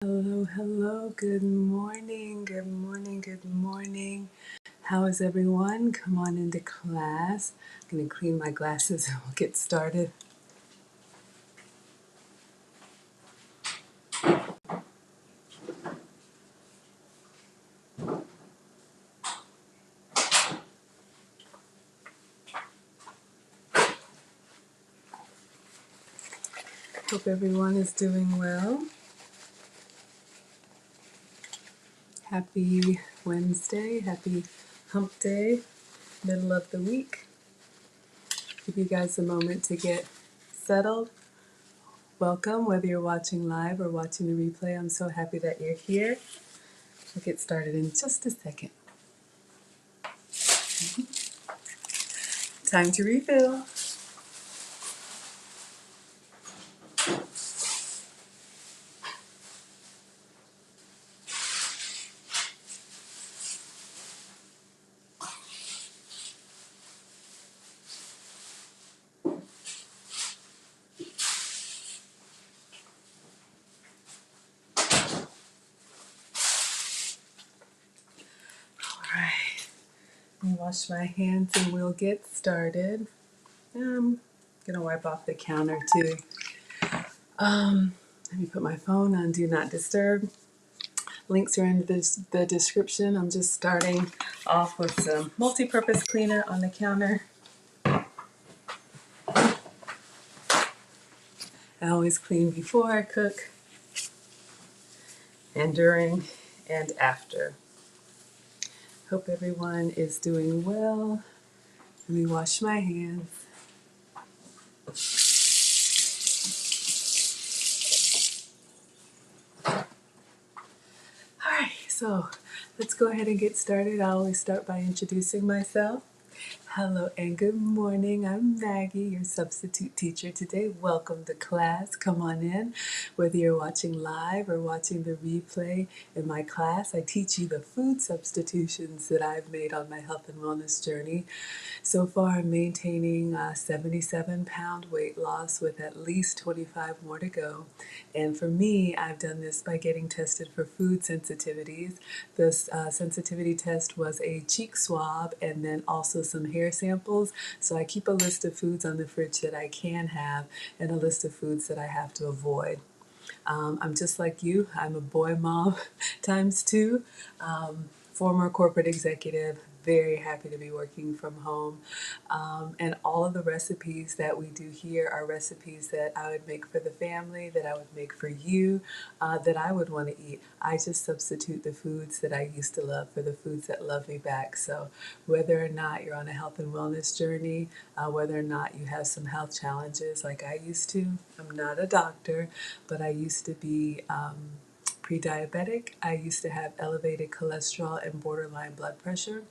Hello, hello, good morning, good morning, good morning. How is everyone? Come on into class. I'm going to clean my glasses and we'll get started. Hope everyone is doing well. Happy Wednesday, happy hump day, middle of the week. Give you guys a moment to get settled. Welcome, whether you're watching live or watching the replay. I'm so happy that you're here. We'll get started in just a second. Time to refill. All right. Let me wash my hands and we'll get started. I'm gonna wipe off the counter too. Let me put my phone on Do Not Disturb. Links are in the description. I'm just starting off with some multi-purpose cleaner on the counter. I always clean before I cook and during and after. Hope everyone is doing well. Let me wash my hands. All right, so let's go ahead and get started. I always start by introducing myself. Hello and good morning. I'm Maggie, your substitute teacher today. Welcome to class. Come on in. Whether you're watching live or watching the replay, in my class, I teach you the food substitutions that I've made on my health and wellness journey. So far, I'm maintaining a 77-pound weight loss with at least 25 more to go. And for me, I've done this by getting tested for food sensitivities. This sensitivity test was a cheek swab and then also some hair samples. So I keep a list of foods on the fridge that I can have and a list of foods that I have to avoid. I'm just like you. I'm a boy mom times two, former corporate executive, very happy to be working from home. And all of the recipes that we do here are recipes that I would make for the family, that I would make for you, that I would want to eat. I just substitute the foods that I used to love for the foods that love me back. So whether or not you're on a health and wellness journey, whether or not you have some health challenges like I used to, I'm not a doctor, but I used to be pre-diabetic. I used to have elevated cholesterol and borderline blood pressure.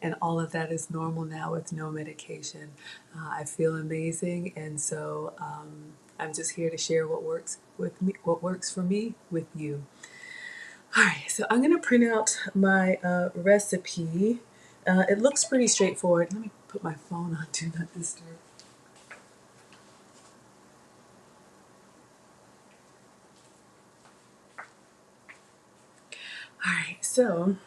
And all of that is normal now with no medication. I feel amazing, and so I'm just here to share what works with me, what works for me, with you. All right, so I'm going to print out my recipe. It looks pretty straightforward. Let me put my phone on Do Not Disturb. All right, so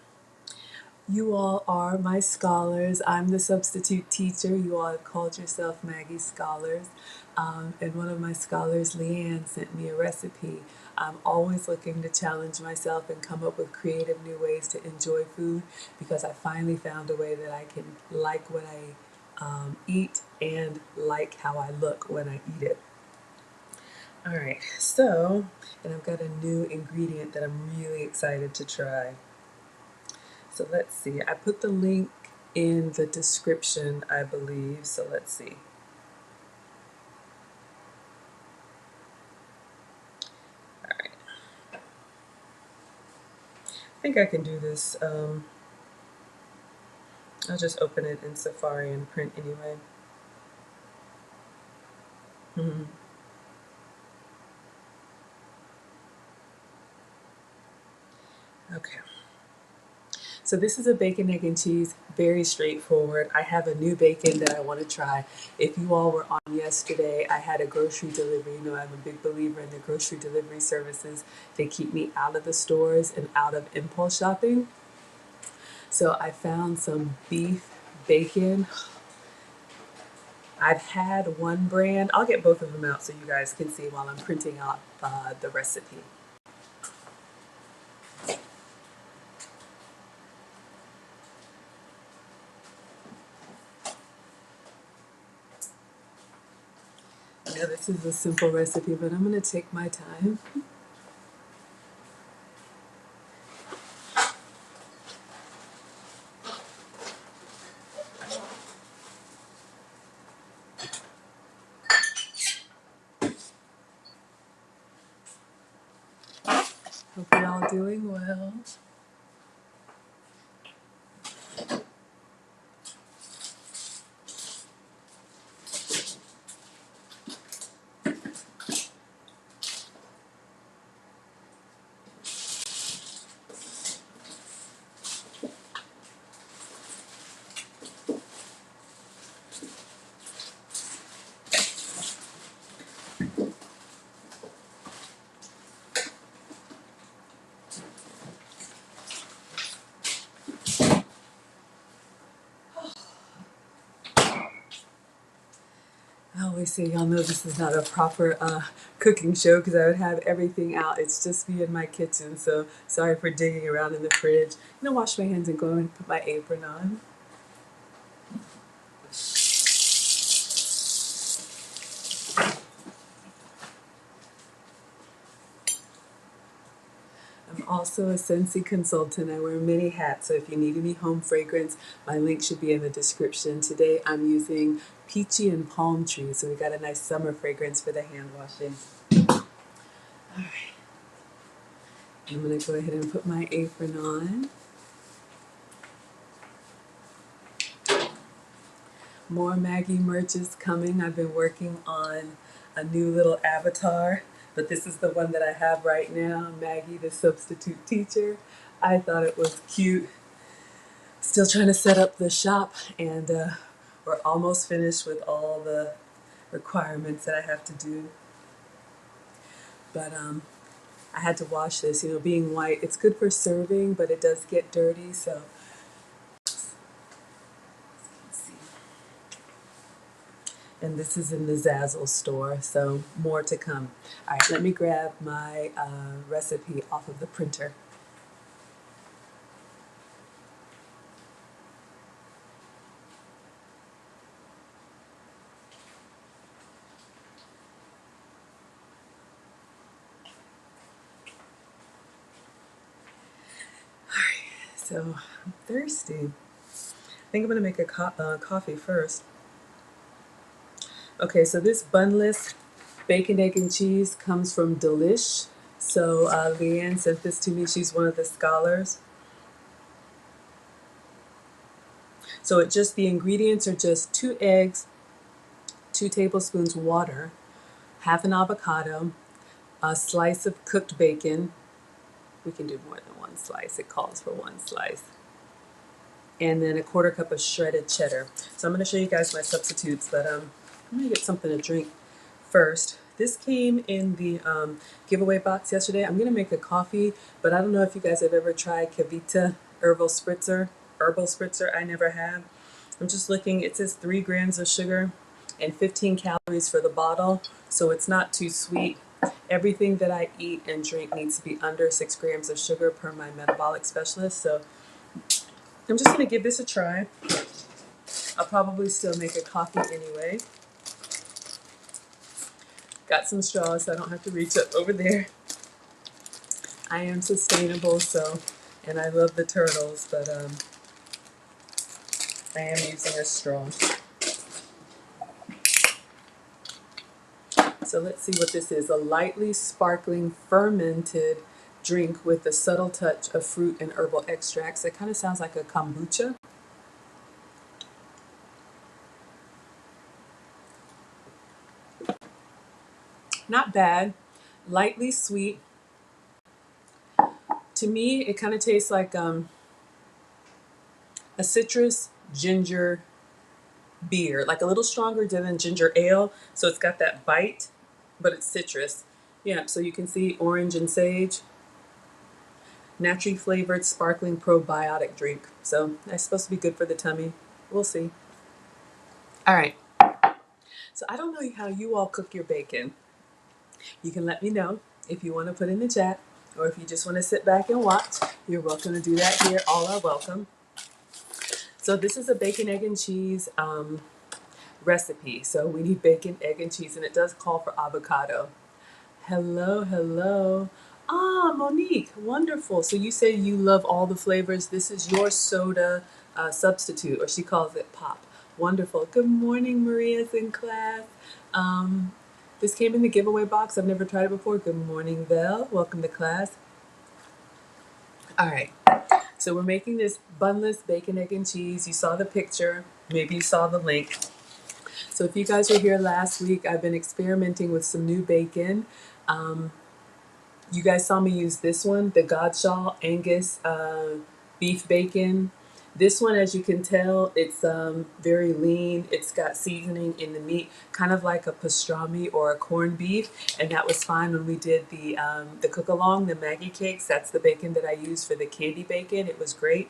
you all are my scholars. I'm the substitute teacher. You all have called yourself Maggie Scholars. And one of my scholars, Leanne, sent me a recipe. I'm always looking to challenge myself and come up with creative new ways to enjoy food because I finally found a way that I can like what I eat and like how I look when I eat it. All right, so, and I've got a new ingredient that I'm really excited to try. So let's see, I put the link in the description, I believe, so let's see. All right. I think I can do this. I'll just open it in Safari and print anyway. Okay. So this is a bacon, egg, and cheese, very straightforward. I have a new bacon that I want to try. If you all were on yesterday, I had a grocery delivery. You know, I'm a big believer in the grocery delivery services. They keep me out of the stores and out of impulse shopping. So I found some beef bacon. I've had one brand. I'll get both of them out so you guys can see while I'm printing out the recipe. Yeah, this is a simple recipe, but I'm going to take my time. Hope you're all doing well. I always say, y'all know this is not a proper cooking show because I would have everything out. It's just me in my kitchen, so sorry for digging around in the fridge. I'm gonna wash my hands and go and put my apron on. I'm also a Scentsy consultant. I wear many hats, so if you need any home fragrance, my link should be in the description. Today I'm using Peachy and Palm Tree, so we got a nice summer fragrance for the hand washing. All right, I'm gonna go ahead and put my apron on. More Maggie merch is coming. I've been working on a new little avatar, but this is the one that I have right now, Maggie the substitute teacher. I thought it was cute. Still trying to set up the shop, and we're almost finished with all the requirements that I have to do. But I had to wash this. You know, being white, it's good for serving, but it does get dirty, so and this is in the Zazzle store, so more to come. All right, let me grab my recipe off of the printer. All right, so I'm thirsty. I think I'm gonna make a coffee first. Okay, so this Bunless bacon, egg, and cheese comes from Delish. So Leanne sent this to me. She's one of the scholars. So the ingredients are just 2 eggs, 2 tablespoons water, half an avocado, a slice of cooked bacon. We can do more than 1 slice. It calls for 1 slice. And then a 1/4 cup of shredded cheddar. So I'm going to show you guys my substitutes, but I'm going to get something to drink first. This came in the giveaway box yesterday. I'm going to make a coffee, but I don't know if you guys have ever tried Kavita Herbal Spritzer. I never have. I'm just looking. It says 3 grams of sugar and 15 calories for the bottle, so it's not too sweet. Everything that I eat and drink needs to be under 6 grams of sugar per my metabolic specialist, so I'm just going to give this a try. I'll probably still make a coffee anyway. Got some straws so I don't have to reach up over there. I am sustainable, so, and I love the turtles, but I am using a straw. So let's see what this is. A lightly sparkling fermented drink with a subtle touch of fruit and herbal extracts. It kind of sounds like a kombucha. Not bad, lightly sweet. To me, it kind of tastes like a citrus ginger beer, like a little stronger than ginger ale. So it's got that bite, but it's citrus. Yeah, so you can see orange and sage. Naturally flavored sparkling probiotic drink. So that's supposed to be good for the tummy. We'll see. All right. So I don't know how you all cook your bacon. You can let me know if you want to put in the chat, or if you just want to sit back and watch. You're welcome to do that here. All are welcome. So this is a bacon, egg, and cheese recipe. So we need bacon, egg, and cheese, and it does call for avocado. Hello, hello. Ah, Monique, wonderful. So you say you love all the flavors. This is your soda substitute, or she calls it pop. Wonderful. Good morning, Maria's in class. This came in the giveaway box. I've never tried it before. Good morning, Vel. Welcome to class. All right. So we're making this bunless bacon, egg, and cheese. You saw the picture. Maybe you saw the link. So if you guys were here last week, I've been experimenting with some new bacon. You guys saw me use this one, the Godshaw Angus beef bacon. This one, as you can tell, it's very lean. It's got seasoning in the meat, kind of like a pastrami or a corned beef. And that was fine when we did the cook-along, the Maggie cakes. That's the bacon that I used for the candy bacon. It was great.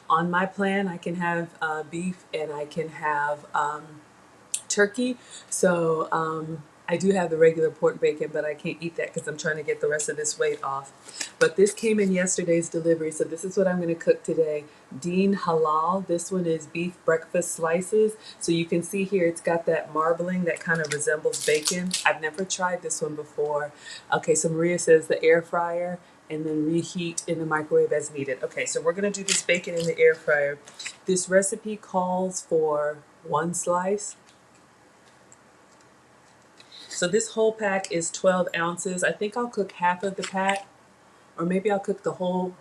On my plan, I can have beef and I can have turkey. So I do have the regular pork bacon, but I can't eat that because I'm trying to get the rest of this weight off. But this came in yesterday's delivery, so this is what I'm going to cook today. Dean Halal. This one is beef breakfast slices. So you can see here it's got that marbling that kind of resembles bacon. I've never tried this one before. Okay, so Maria says the air fryer and then reheat in the microwave as needed. Okay, so we're going to do this bacon in the air fryer. This recipe calls for 1 slice. So this whole pack is 12 ounces. I think I'll cook half of the pack, or maybe I'll cook the whole.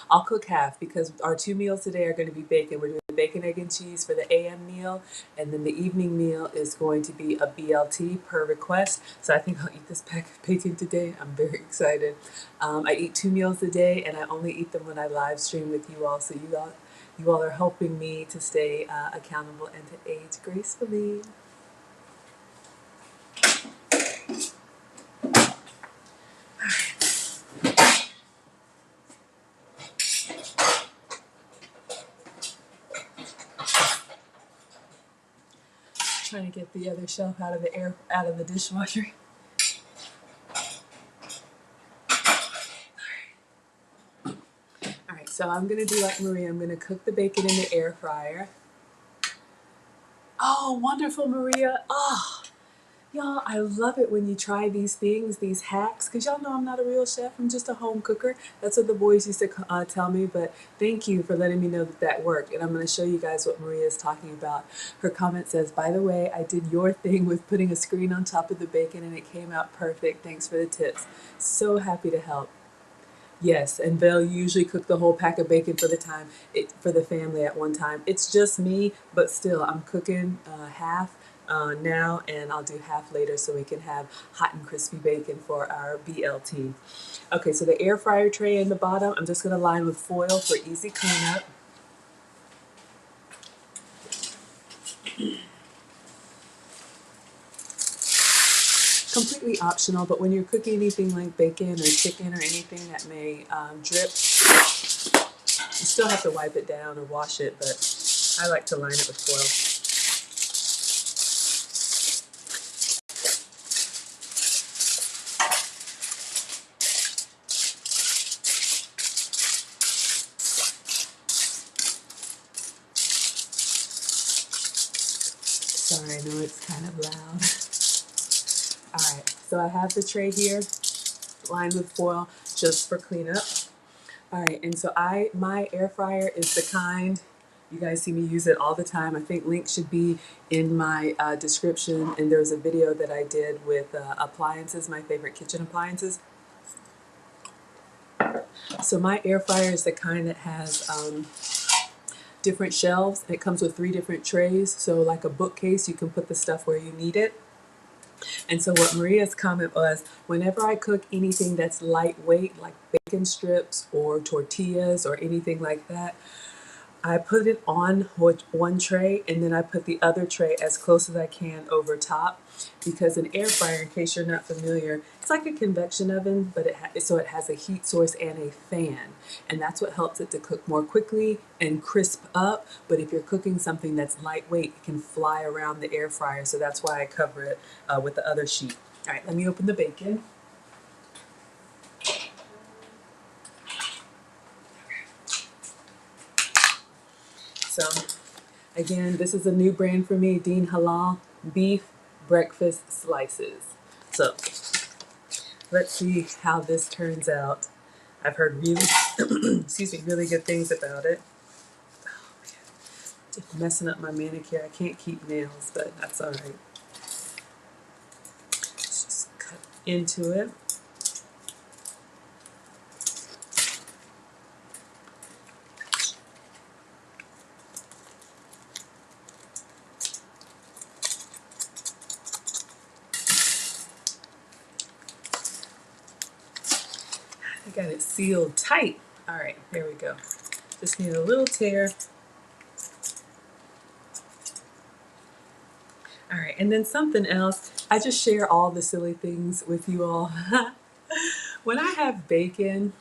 I'll cook half because our 2 meals today are going to be bacon. We're doing bacon, egg, and cheese for the AM meal, and then the evening meal is going to be a BLT per request. So I think I'll eat this pack of bacon today. I'm very excited. I eat 2 meals a day, and I only eat them when I live stream with you all. So you all are helping me to stay accountable and to age gracefully. Trying to get the other shelf out of the dishwasher. All right, so I'm gonna do like Maria. I'm gonna cook the bacon in the air fryer. Oh, wonderful, Maria. Oh, y'all, I love it when you try these things, these hacks, because y'all know I'm not a real chef. I'm just a home cooker. That's what the boys used to tell me, but thank you for letting me know that that worked. And I'm going to show you guys what Maria is talking about. Her comment says, by the way, I did your thing with putting a screen on top of the bacon and it came out perfect. Thanks for the tips. So happy to help. Yes, and Val usually cook the whole pack of bacon for the family at one time. It's just me, but still, I'm cooking half now, and I'll do half later so we can have hot and crispy bacon for our BLT. Okay, so the air fryer tray in the bottom, I'm just going to line with foil for easy cleanup. Completely optional, but when you're cooking anything like bacon or chicken or anything that may drip, you still have to wipe it down or wash it, but I like to line it with foil. Sorry, I know it's kind of loud. All right, so I have the tray here lined with foil just for cleanup. All right, and so my air fryer is the kind, you guys see me use it all the time. I think links should be in my description, and there's a video that I did with appliances, my favorite kitchen appliances. So my air fryer is the kind that has different shelves, and it comes with 3 different trays. So like a bookcase, you can put the stuff where you need it. And so what Maria's comment was, whenever I cook anything that's lightweight, like bacon strips or tortillas or anything like that, I put it on one tray and then I put the other tray as close as I can over top, because an air fryer, in case you're not familiar, it's like a convection oven, but so it has a heat source and a fan, and that's what helps it to cook more quickly and crisp up. But if you're cooking something that's lightweight, it can fly around the air fryer, so that's why I cover it with the other sheet. All right, let me open the bacon. So again, this is a new brand for me, Dean Halal beef breakfast slices. So let's see how this turns out. I've heard really, excuse me, really good things about it. Just messing up my manicure. I can't keep nails, but that's all right. Let's just cut into it. I got it sealed tight. All right, there we go. Just need a little tear. All right, and then something else. I just share all the silly things with you all. When I have bacon,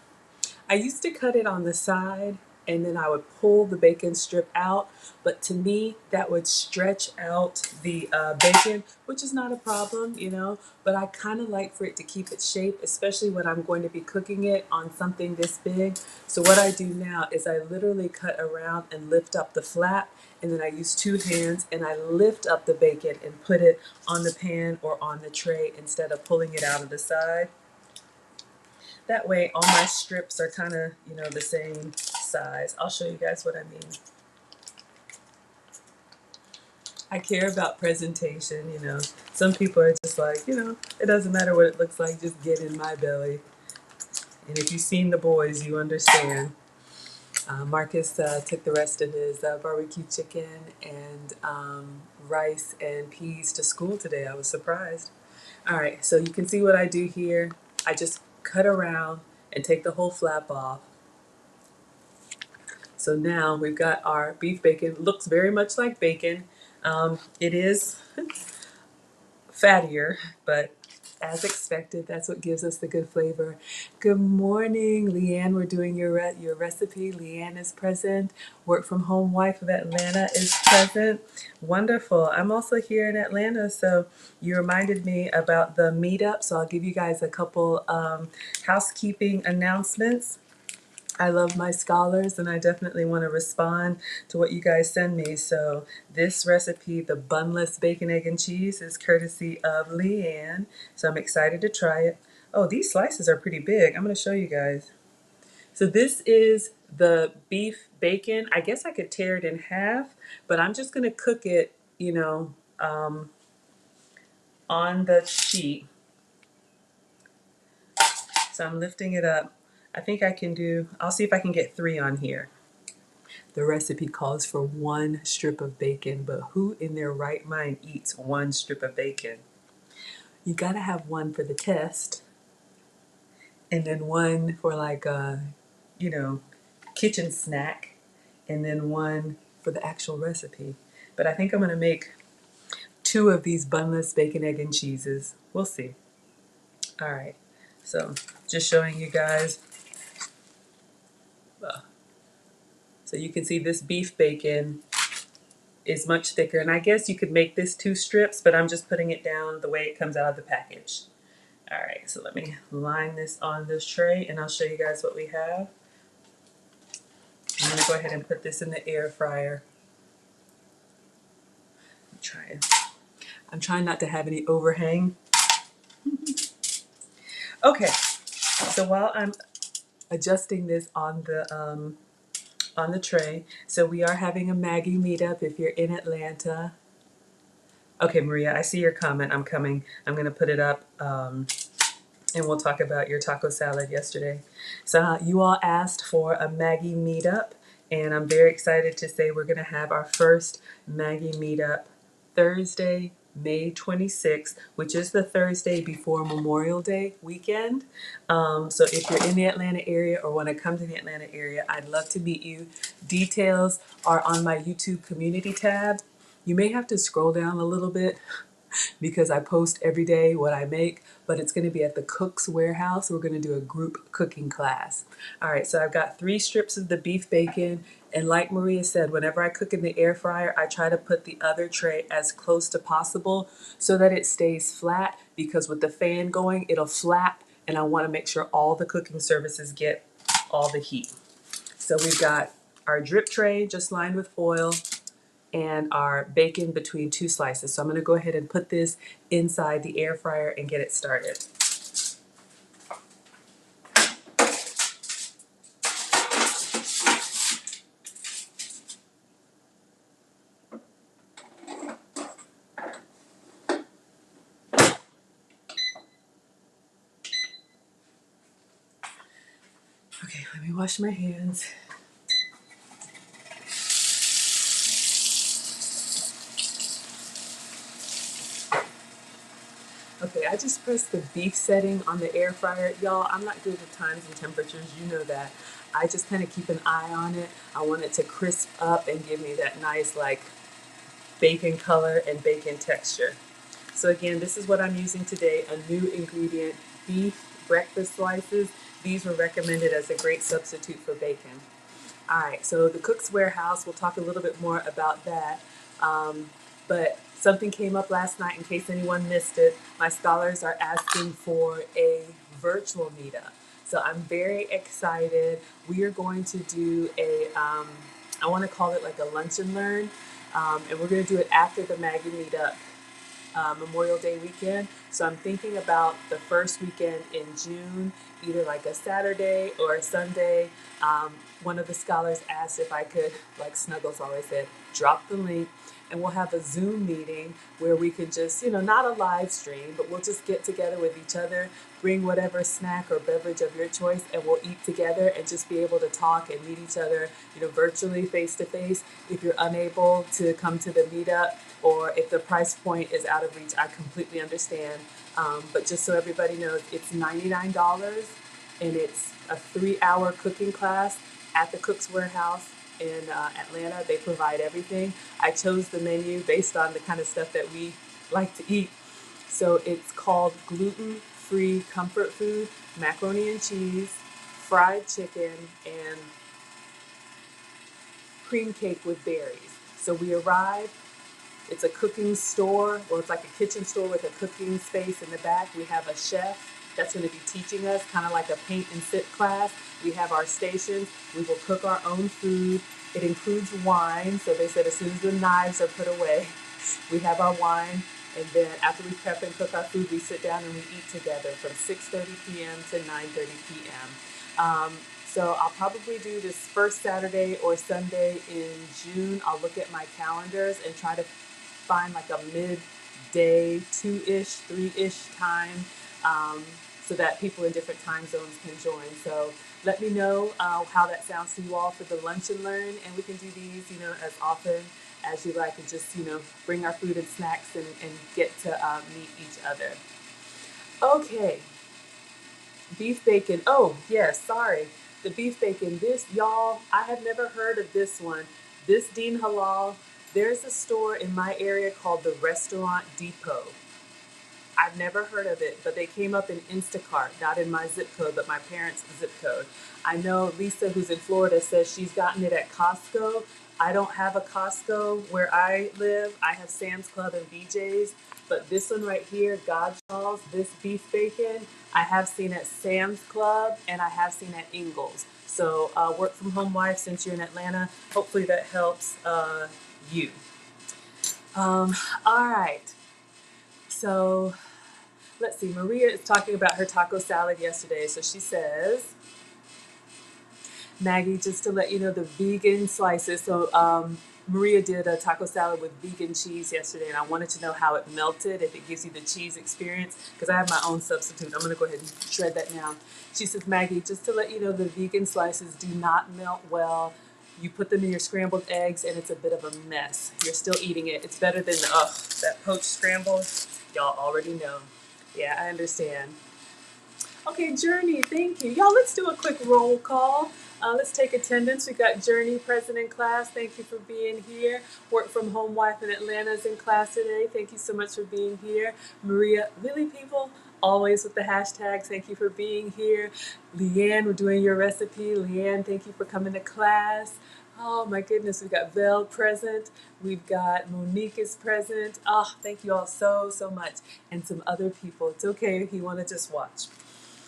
I used to cut it on the side and then I would pull the bacon strip out, but to me that would stretch out the bacon, which is not a problem, you know, but I kind of like for it to keep its shape, especially when I'm going to be cooking it on something this big. So what I do now is I literally cut around and lift up the flap, and then I use two hands and I lift up the bacon and put it on the pan or on the tray instead of pulling it out of the side. That way all my strips are kind of, you know, the same size. I'll show you guys what I mean. I care about presentation, you know. Some people are just like, you know, it doesn't matter what it looks like, just get in my belly. And if you've seen the boys, you understand. Marcus took the rest of his barbecue chicken and rice and peas to school today. I was surprised. All right, so you can see what I do here. I just cut around and take the whole flap off. So now we've got our beef bacon. Looks very much like bacon. It is fattier, but as expected, that's what gives us the good flavor. Good morning, Leanne. We're doing your recipe. Leanne is present. Work from home wife of Atlanta is present. Wonderful. I'm also here in Atlanta, so you reminded me about the meetup. So I'll give you guys a couple housekeeping announcements. I love my scholars and I definitely want to respond to what you guys send me. So this recipe, the Bunless bacon, egg, and cheese, is courtesy of Leanne. So I'm excited to try it. Oh, these slices are pretty big. I'm going to show you guys. So this is the beef bacon. I guess I could tear it in half, but I'm just going to cook it, you know, on the sheet. So I'm lifting it up. I think I can do, I'll see if I can get 3 on here. The recipe calls for 1 strip of bacon, but who in their right mind eats 1 strip of bacon? You gotta have 1 for the test, and then 1 for like a, you know, kitchen snack, and then 1 for the actual recipe. But I think I'm gonna make 2 of these bunless bacon, egg, and cheeses. We'll see. All right, so just showing you guys. So you can see this beef bacon is much thicker, and I guess you could make this 2 strips, but I'm just putting it down the way it comes out of the package. All right, so let me line this on this tray and I'll show you guys what we have. I'm gonna go ahead and put this in the air fryer. I'm trying not to have any overhang. Okay, so while I'm adjusting this on the tray, so we are having a Maggie meetup if you're in Atlanta. Okay, Maria, I see your comment. I'm coming. I'm gonna put it up. And we'll talk about your taco salad yesterday. So you all asked for a Maggie meetup, and I'm very excited to say we're going to have our first Maggie meetup Thursday, May 26th, which is the Thursday before Memorial Day weekend. So if you're in the Atlanta area or want to come to the Atlanta area, I'd love to meet you. Details are on my YouTube community tab. You may have to scroll down a little bit because I post every day what I make, but it's going to be at the Cook's Warehouse. We're going to do a group cooking class. All right, so I've got 3 strips of the beef bacon, and like Maria said, whenever I cook in the air fryer, I try to put the other tray as close to possible so that it stays flat, because with the fan going, it'll flap, and I want to make sure all the cooking surfaces get all the heat. So we've got our drip tray just lined with foil, and our bacon between 2 slices. So I'm going to go ahead and put this inside the air fryer and get it started. Okay, let me wash my hands. Okay, I just pressed the beef setting on the air fryer. Y'all, I'm not good with times and temperatures, you know that. I just kind of keep an eye on it. I want it to crisp up and give me that nice like bacon color and bacon texture. So again, this is what I'm using today, a new ingredient, beef breakfast slices. These were recommended as a great substitute for bacon. All right, so the Cook's Warehouse, we'll talk a little bit more about that. But something came up last night, in case anyone missed it. My scholars are asking for a virtual meetup. So I'm very excited. We are going to do I want to call it like a lunch and learn. And we're going to do it after the Maggie meetup, Memorial Day weekend. So I'm thinking about the first weekend in June, either like a Saturday or a Sunday. One of the scholars asked if I could, like Snuggles always said, drop the link, and we'll have a Zoom meeting where we could just, not a live stream, but we'll just get together with each other, bring whatever snack or beverage of your choice, and we'll eat together and just be able to talk and meet each other, virtually face to face. If you're unable to come to the meetup, or if the price point is out of reach, I completely understand. But just so everybody knows, it's $99, and it's a 3-hour cooking class at the Cook's Warehouse in Atlanta. They provide everything. I chose the menu based on the kind of stuff that we like to eat. So it's called gluten-free comfort food, macaroni and cheese, fried chicken, and cream cake with berries. So we arrive. It's a cooking store, or it's like a kitchen store with a cooking space in the back. We have a chef that's going to be teaching us, kind of like a paint and sip class. We have our stations. We will cook our own food. It includes wine. So they said as soon as the knives are put away, we have our wine. And then after we prep and cook our food, we sit down and we eat together from 6:30 p.m. to 9:30 p.m. So I'll probably do this first Saturday or Sunday in June. I'll look at my calendars and try to find like a midday 2-ish, 3-ish time, so that people in different time zones can join. So let me know how that sounds to you all for the lunch and learn, and we can do these, as often as you like, and just, bring our food and snacks and get to meet each other. Okay, beef bacon. Oh, yes, sorry. The beef bacon. This, y'all, I have never heard of this one. This Dean Halal. There's a store in my area called the Restaurant Depot. I've never heard of it, but they came up in Instacart, not in my zip code, but my parents' zip code. I know Lisa, who's in Florida, says she's gotten it at Costco. I don't have a Costco where I live. I have Sam's Club and BJ's, but this one right here, Godshall's, this beef bacon, I have seen at Sam's Club and I have seen at Ingles. So work from home wife, since you're in Atlanta, hopefully that helps you. All right. So let's see. Maria is talking about her taco salad yesterday. So she says, Maggie, just to let you know, the vegan slices. So Maria did a taco salad with vegan cheese yesterday, and I wanted to know how it melted, if it gives you the cheese experience, because I have my own substitute. I'm going to go ahead and shred that now. She says, Maggie, just to let you know, the vegan slices do not melt well. you put them in your scrambled eggs and it's a bit of a mess. You're still eating it. It's better than that poached scramble. Y'all already know. Yeah, I understand. Okay, Journey, thank you. Y'all, let's do a quick roll call. Let's take attendance. We got Journey present in class. Thank you for being here. Work from home wife in Atlanta is in class today. Thank you so much for being here. Maria, really people? Always with the hashtags. Thank you for being here. Leanne, we're doing your recipe. Leanne, thank you for coming to class. Oh my goodness, we've got Vel present. We've got Monique is present. Oh, thank you all so much. And some other people. It's okay if you want to just watch.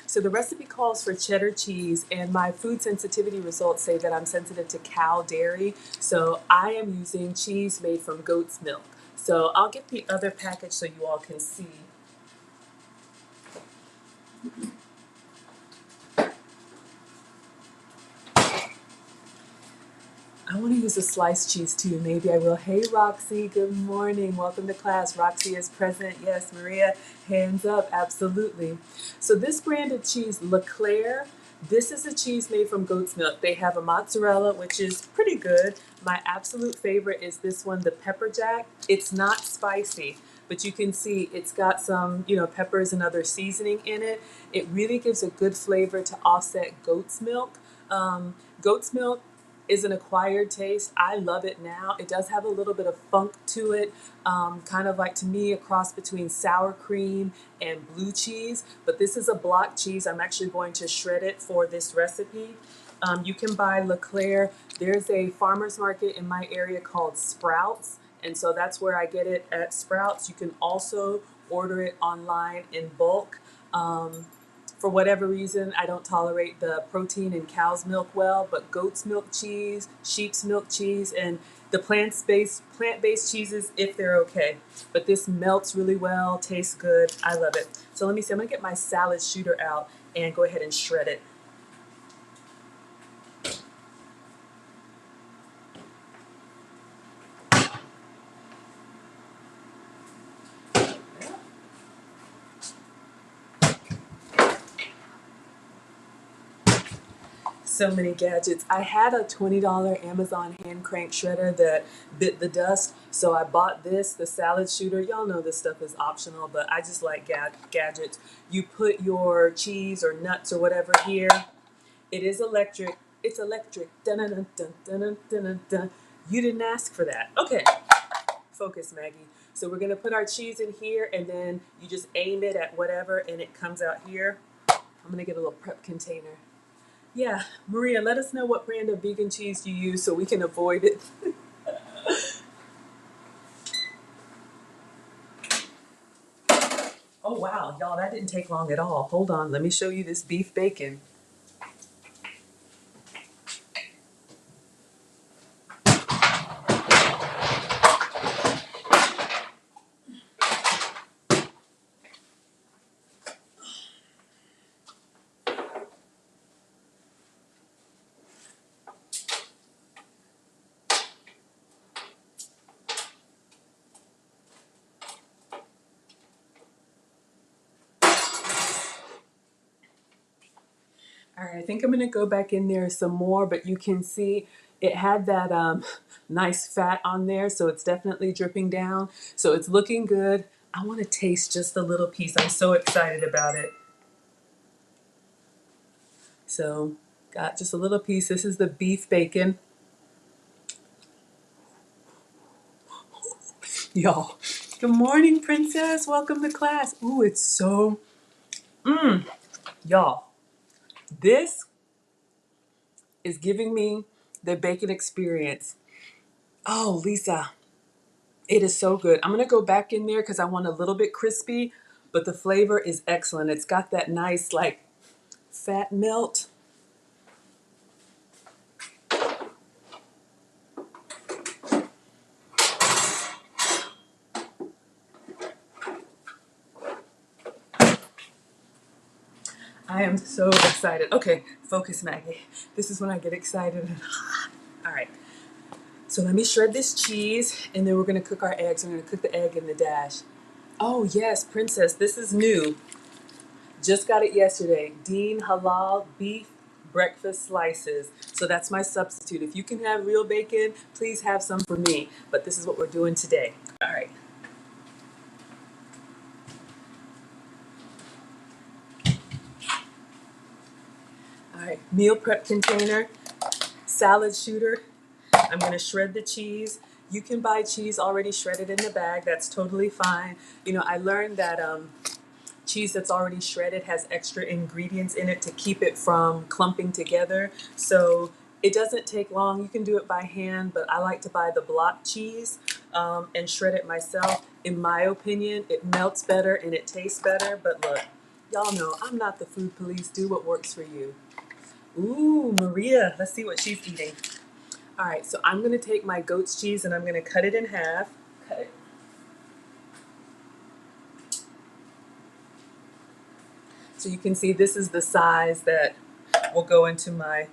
So the recipe calls for cheddar cheese, and my food sensitivity results say that I'm sensitive to cow dairy. So I am using cheese made from goat's milk. So I'll get the other package so you all can see. I want to use a sliced cheese too. Maybe I will. Hey, Roxy, good morning. Welcome to class. Roxy is present. Yes, Maria, hands up. Absolutely. So this brand of cheese, Leclerc, this is a cheese made from goat's milk. They have a mozzarella, which is pretty good. My absolute favorite is this one, the pepper jack. It's not spicy, but you can see it's got some, peppers and other seasoning in it. It really gives a good flavor to offset goat's milk. Goat's milk is an acquired taste. I love it now. It does have a little bit of funk to it, kind of like, to me, a cross between sour cream and blue cheese. But this is a block cheese. I'm actually going to shred it for this recipe. You can buy Leclerc. There's a farmer's market in my area called Sprouts, and so that's where I get it, at Sprouts. You can also order it online in bulk. For whatever reason, I don't tolerate the protein in cow's milk well, but goat's milk cheese, sheep's milk cheese, and the plant-based cheeses, if they're okay. But this melts really well, tastes good. I love it. So let me see. I'm gonna get my salad shooter out and go ahead and shred it. So many gadgets. I had a $20 Amazon hand crank shredder that bit the dust, so I bought this, the salad shooter. Y'all know this stuff is optional, but I just like gadgets. You put your cheese or nuts or whatever here. It is electric. It's electric. Dun dun dun dun dun dun dun dun. You didn't ask for that. Okay, focus, Maggie. So we're gonna put our cheese in here, and then you just aim it at whatever, and it comes out here. I'm gonna get a little prep container. Yeah, Maria, let us know what brand of vegan cheese you use so we can avoid it. Oh wow, y'all, that didn't take long at all. Hold on, let me show you this beef bacon. All right, I think I'm gonna go back in there some more, but you can see it had that nice fat on there, so it's definitely dripping down. So it's looking good. I wanna taste just a little piece. I'm so excited about it. So got just a little piece. This is the beef bacon. Y'all, good morning, princess. Welcome to class. Ooh, it's so, y'all, this is giving me the bacon experience. Oh, Lisa, it is so good. I'm gonna go back in there because I want a little bit crispy, but the flavor is excellent. It's got that nice, like, fat melt. I am so excited. Okay, focus, Maggie. This is when I get excited. All right, so let me shred this cheese, and then we're gonna cook our eggs. We're gonna cook the egg in the dash. Oh yes, princess, this is new. Just got it yesterday. Dean Halal beef breakfast slices. So that's my substitute. If you can have real bacon, please have some for me. But this is what we're doing today. All right. All right, meal prep container, salad shooter. I'm going to shred the cheese. You can buy cheese already shredded in the bag. That's totally fine. You know, I learned that cheese that's already shredded has extra ingredients in it to keep it from clumping together. So it doesn't take long. You can do it by hand, but I like to buy the block cheese and shred it myself. In my opinion, it melts better and it tastes better. But look, y'all know I'm not the food police. Do what works for you. Ooh, Maria, let's see what she's eating. All right, so I'm gonna take my goat's cheese and I'm gonna cut it in half. Cut it. So you can see this is the size that will go into my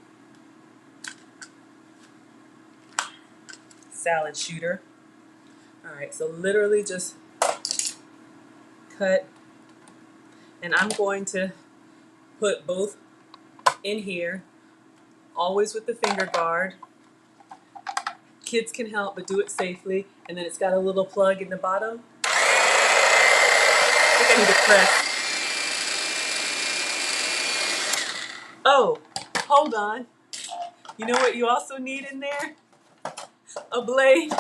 salad shooter. All right, so literally just cut, and I'm going to put both in here, always with the finger guard. Kids can help, but do it safely. And then it's got a little plug in the bottom. I think I need to press. Oh, hold on. You know what you also need in there? A blade.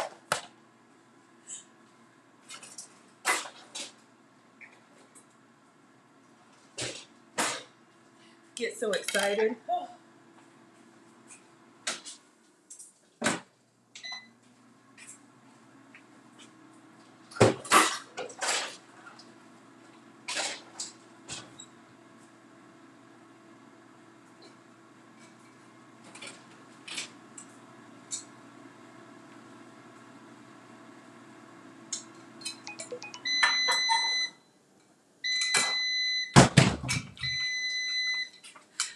Get so excited.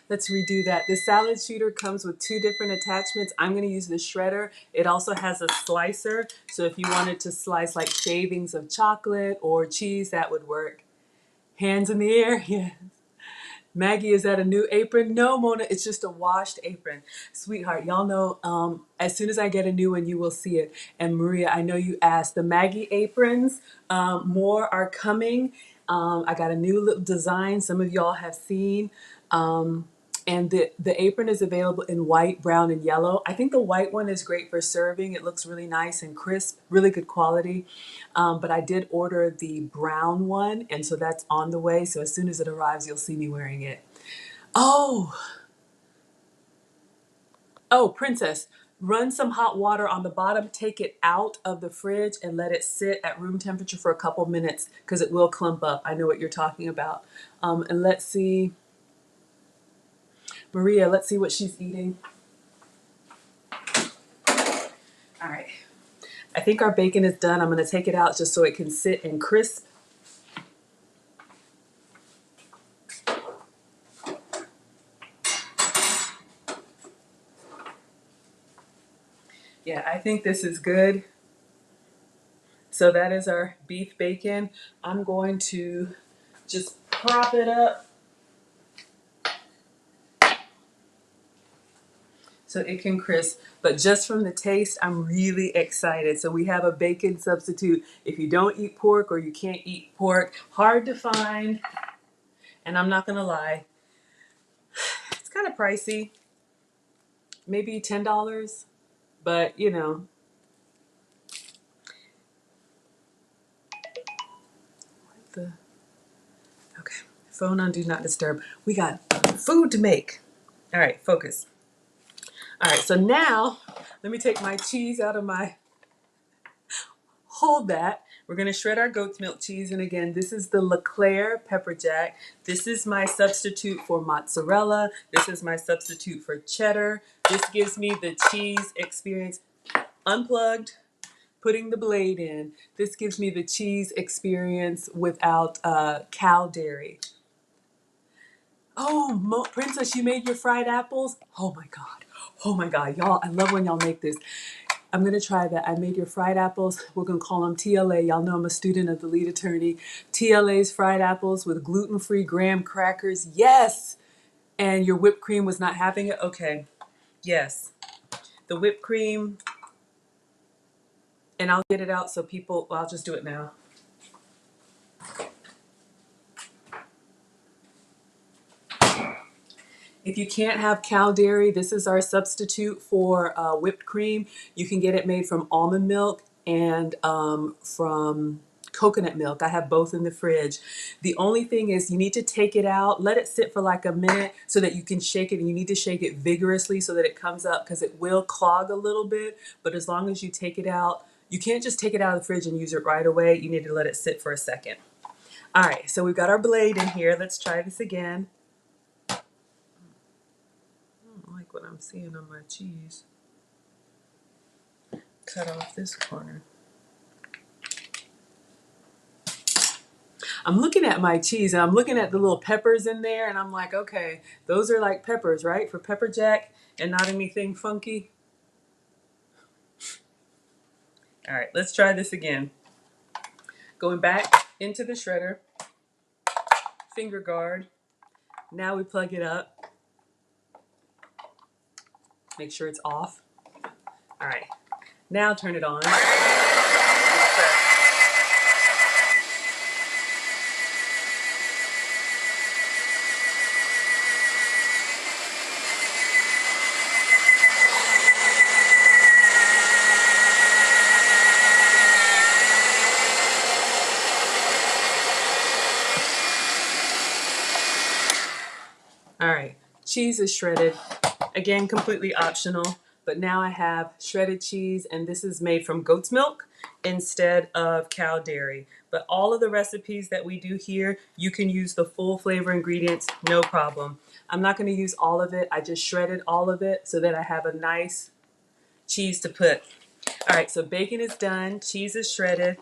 Let's redo that. The salad shooter comes with two different attachments. I'm going to use the shredder. It also has a slicer. So if you wanted to slice like shavings of chocolate or cheese, that would work. Hands in the air. Yeah. Maggie, is that a new apron? No, Mona, it's just a washed apron. Sweetheart, y'all know as soon as I get a new one, you will see it. And Maria, I know you asked. The Maggie aprons, more are coming. I got a new little design some of y'all have seen. And the apron is available in white, brown, and yellow. I think the white one is great for serving. It looks really nice and crisp, really good quality. But I did order the brown one, and so that's on the way. So as soon as it arrives, you'll see me wearing it. Oh, Princess, run some hot water on the bottom, take it out of the fridge, and let it sit at room temperature for a couple minutes because it will clump up. I know what you're talking about. And let's see. Maria, let's see what she's eating. All right. I think our bacon is done. I'm going to take it out just so it can sit and crisp. Yeah, I think this is good. So that is our beef bacon. I'm going to just prop it up so it can crisp. But just from the taste, I'm really excited. So we have a bacon substitute. If you don't eat pork or you can't eat pork, hard to find. And I'm not gonna lie, it's kind of pricey. Maybe $10, but you know. Okay, phone on do not disturb. We got food to make. All right, focus. All right, so now let me take my cheese out of my, hold that. We're gonna shred our goat's milk cheese. And again, this is the LeClaire pepper jack. This is my substitute for mozzarella. This is my substitute for cheddar. This gives me the cheese experience. Unplugged, putting the blade in. This gives me the cheese experience without cow dairy. Oh, Princess, you made your fried apples? Oh my God. Oh my God, y'all, I love when y'all make this. I'm gonna try that. I made your fried apples. We're gonna call them TLA. Y'all know I'm a student of the lead attorney. TLA's fried apples with gluten-free graham crackers. Yes! And your whipped cream was not having it? Okay. Yes. The whipped cream, and I'll get it out so people, well, I'll just do it now. If you can't have cow dairy, this is our substitute for whipped cream. You can get it made from almond milk and from coconut milk. I have both in the fridge. The only thing is you need to take it out, let it sit for like a minute so that you can shake it, and you need to shake it vigorously so that it comes up, because it will clog a little bit. But as long as you take it out, you can't just take it out of the fridge and use it right away. You need to let it sit for a second. All right, so we've got our blade in here. Let's try this again. I don't like what I'm seeing on my cheese. Cut off this corner. I'm looking at my cheese and I'm looking at the little peppers in there, and I'm like, okay, those are like peppers, right? For pepper jack and not anything funky. All right, let's try this again. Going back into the shredder, finger guard. Now we plug it up. Make sure it's off. All right, now turn it on. All right, cheese is shredded. Again, completely optional, but now I have shredded cheese, and this is made from goat's milk instead of cow dairy. But all of the recipes that we do here, you can use the full flavor ingredients, no problem. I'm not going to use all of it. I just shredded all of it so that I have a nice cheese to put. All right, so bacon is done, cheese is shredded.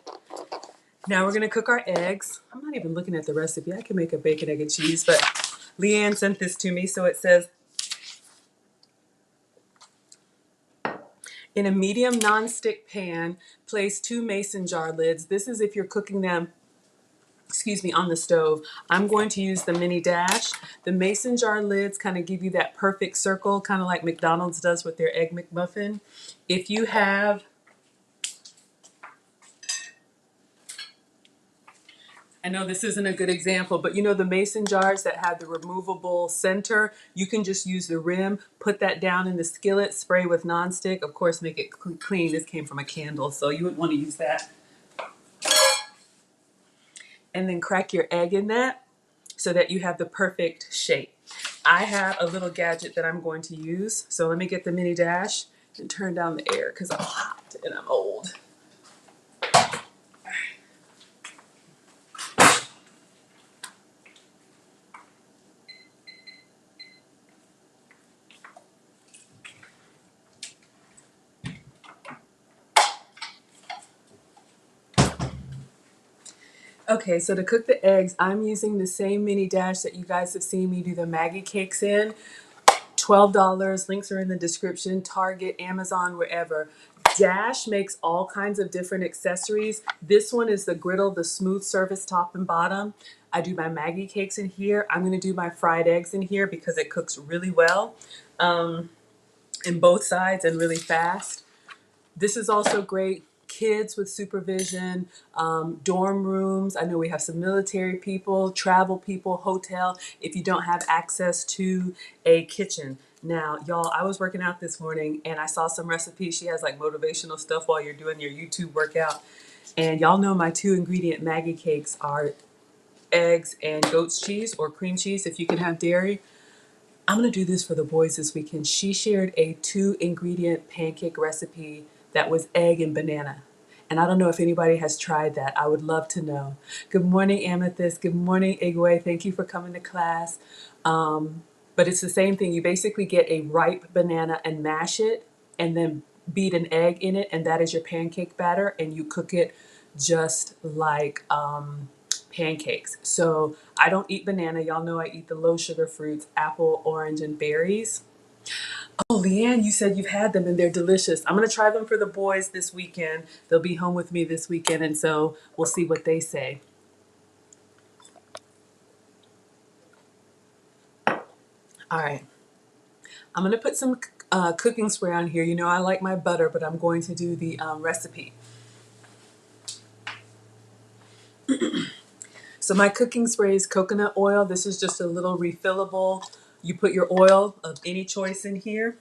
Now we're going to cook our eggs. I'm not even looking at the recipe. I can make a bacon, egg, and cheese, but Leanne sent this to me, so it says, in a medium nonstick pan, place 2 mason jar lids. This is if you're cooking them, on the stove. I'm going to use the mini dash. The mason jar lids kind of give you that perfect circle, kind of like McDonald's does with their Egg McMuffin. If you have, I know this isn't a good example, but you know the mason jars that have the removable center, you can just use the rim, put that down in the skillet, spray with nonstick. Of course, make it clean. This came from a candle, so you wouldn't want to use that. And then crack your egg in that so that you have the perfect shape. I have a little gadget that I'm going to use. So let me get the mini dash and turn down the air because I'm hot and I'm old. Okay, so to cook the eggs, I'm using the same mini dash that you guys have seen me do the Maggie cakes in. $12. Links are in the description. Target, Amazon, wherever. Dash makes all kinds of different accessories. This one is the griddle, the smooth surface top and bottom. I do my Maggie cakes in here. I'm going to do my fried eggs in here because it cooks really well in both sides and really fast. This is also great. Kids with supervision, dorm rooms. I know we have some military people, travel people, hotel, if you don't have access to a kitchen. Now, y'all, I was working out this morning and I saw some recipes. She has like motivational stuff while you're doing your YouTube workout. And y'all know my 2 ingredient Maggie cakes are eggs and goat's cheese or cream cheese if you can have dairy. I'm going to do this for the boys this weekend. She shared a 2 ingredient pancake recipe that was egg and banana. And I don't know if anybody has tried that. I would love to know. Good morning, Amethyst. Good morning, Igwe. Thank you for coming to class. But it's the same thing. You basically get a ripe banana and mash it and then beat an egg in it. And that is your pancake batter. And you cook it just like pancakes. So I don't eat banana. Y'all know I eat the low sugar fruits, apple, orange, and berries. Oh, Leanne, you said you've had them and they're delicious. I'm going to try them for the boys this weekend. They'll be home with me this weekend, and so we'll see what they say. All right. I'm going to put some cooking spray on here. You know I like my butter, but I'm going to do the recipe. So my cooking spray is coconut oil. This is just a little refillable. You put your oil of any choice in here,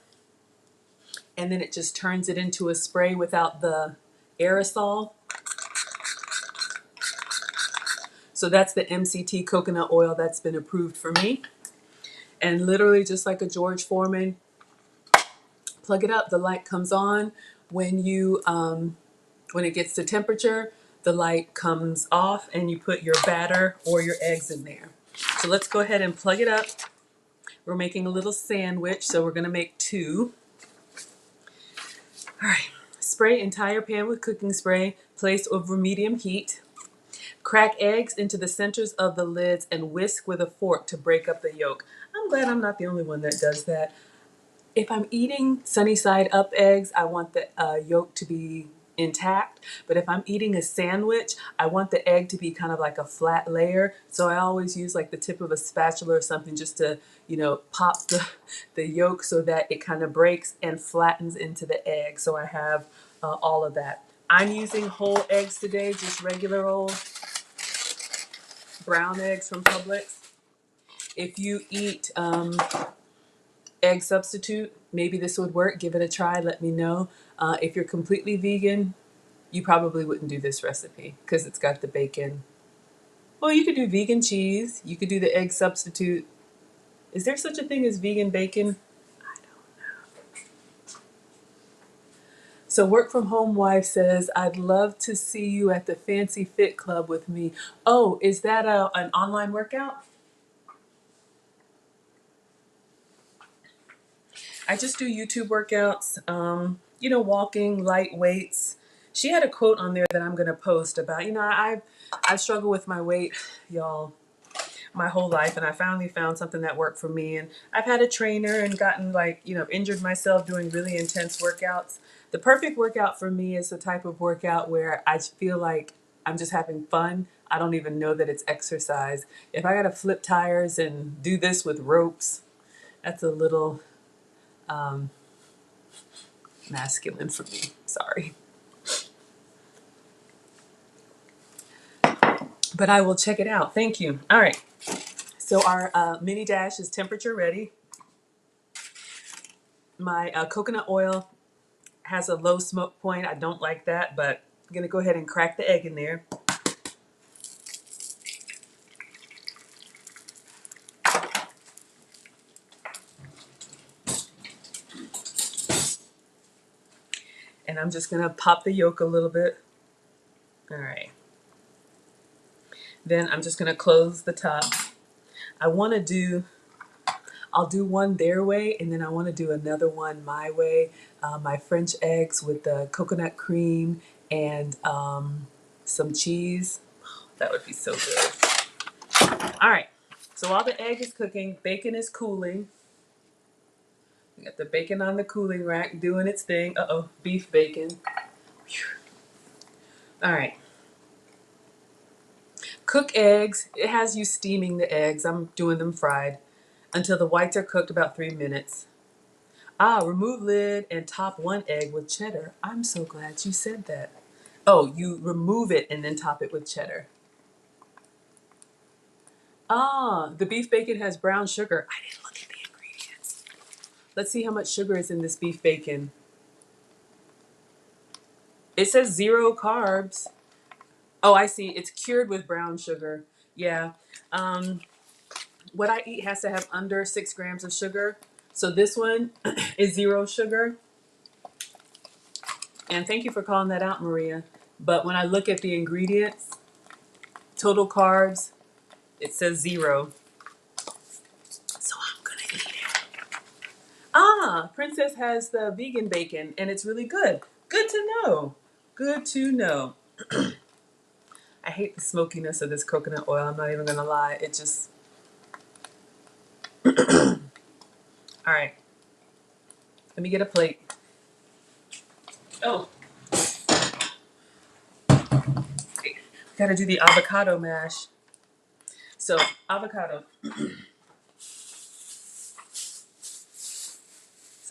and then it just turns it into a spray without the aerosol. So that's the MCT coconut oil that's been approved for me. And literally just like a George Foreman, plug it up, the light comes on. When you when it gets to temperature, the light comes off and you put your batter or your eggs in there. So let's go ahead and plug it up. We're making a little sandwich, so we're going to make 2. All right. Spray entire pan with cooking spray, place over medium heat. Crack eggs into the centers of the lids and whisk with a fork to break up the yolk. I'm glad I'm not the only one that does that. If I'm eating sunny side up eggs, I want the yolk to be intact. But if I'm eating a sandwich, I want the egg to be kind of like a flat layer. So I always use like the tip of a spatula or something just to, pop the yolk so that it kind of breaks and flattens into the egg. So I have all of that. I'm using whole eggs today, just regular old brown eggs from Publix. If you eat egg substitute, maybe this would work. Give it a try. Let me know. If you're completely vegan, you probably wouldn't do this recipe because it's got the bacon. Well, you could do vegan cheese. You could do the egg substitute. Is there such a thing as vegan bacon? I don't know. So work from home wife says, I'd love to see you at the Fancy Fit Club with me. Oh, is that an online workout? I just do YouTube workouts, walking, light weights. She had a quote on there that I'm going to post about, I struggle with my weight, y'all, my whole life. And I finally found something that worked for me. And I've had a trainer and gotten injured myself doing really intense workouts. The perfect workout for me is the type of workout where I feel like I'm just having fun. I don't even know that it's exercise. If I got to flip tires and do this with ropes, that's a little masculine for me. Sorry. But I will check it out. Thank you. All right. So our mini dash is temperature ready. My coconut oil has a low smoke point. I don't like that, but I'm going to go ahead and crack the egg in there. And I'm just going to pop the yolk a little bit. All right. Then I'm just going to close the top. I'll do one their way, and then I want to do another one my way. My French eggs with the coconut cream and some cheese. That would be so good. All right. So while the egg is cooking, bacon is cooling. We got the bacon on the cooling rack doing its thing. Uh-oh, beef bacon. Whew. All right. Cook eggs. It has you steaming the eggs. I'm doing them fried until the whites are cooked about 3 minutes. Remove lid and top one egg with cheddar. I'm so glad you said that. Oh, you remove it and then top it with cheddar. The beef bacon has brown sugar. I didn't look at the ingredients. Let's see how much sugar is in this beef bacon. It says 0 carbs. Oh, I see. It's cured with brown sugar. Yeah. What I eat has to have under 6 grams of sugar. So this one is 0 sugar. And thank you for calling that out, Maria. But when I look at the ingredients, total carbs, it says 0. So I'm going to eat it. Princess has the vegan bacon, and it's really good. Good to know. Good to know. I hate the smokiness of this coconut oil. I'm not even going to lie. It just... All right. Let me get a plate. Oh. Got to do the avocado mash. So, avocado.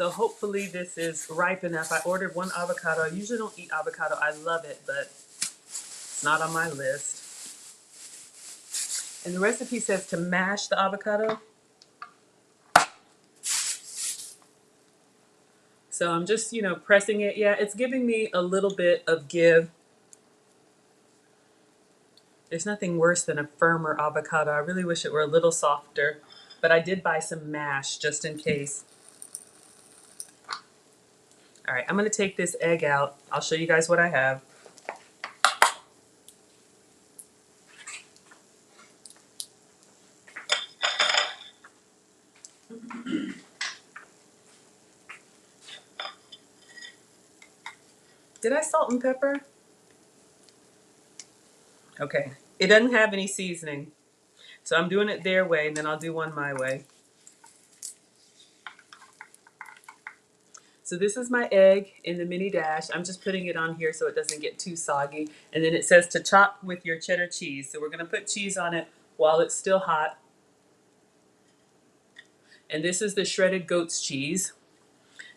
So hopefully this is ripe enough. I ordered one avocado. I usually don't eat avocado. I love it, but it's not on my list. And the recipe says to mash the avocado. So I'm just, pressing it. Yeah, it's giving me a little bit of give. There's nothing worse than a firmer avocado. I really wish it were a little softer, but I did buy some mash just in case. All right, I'm going to take this egg out. I'll show you guys what I have. Did I salt and pepper? Okay. It doesn't have any seasoning. So I'm doing it their way, and then I'll do one my way. So this is my egg in the mini dash. I'm just putting it on here so it doesn't get too soggy. And then it says to chop with your cheddar cheese. So we're going to put cheese on it while it's still hot. And this is the shredded goat's cheese.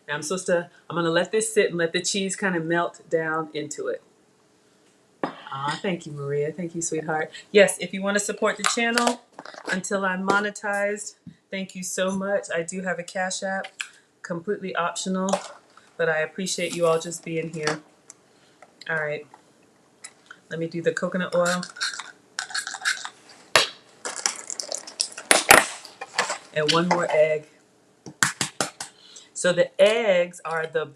Now I'm going to let this sit and let the cheese kind of melt down into it. Thank you, Maria. Thank you, sweetheart. Yes, if you want to support the channel until I'm monetized, thank you so much. I do have a Cash App, completely optional, but I appreciate you all just being here. All right, let me do the coconut oil. And one more egg. So the eggs are the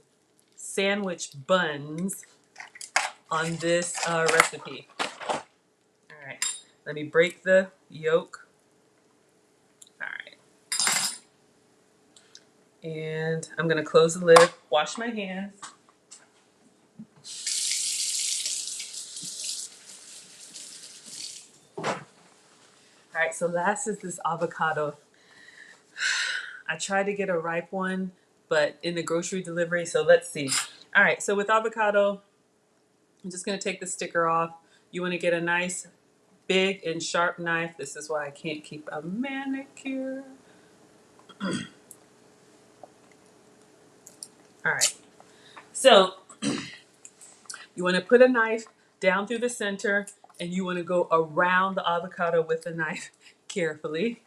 sandwich buns on this recipe. All right, let me break the yolk. All right. And I'm going to close the lid, wash my hands. All right, so last is this avocado. I tried to get a ripe one, but in the grocery delivery, so let's see. All right, so with avocado, I'm just going to take the sticker off. You want to get a nice big and sharp knife. This is why I can't keep a manicure. All right, so you want to put a knife down through the center, and you want to go around the avocado with the knife carefully.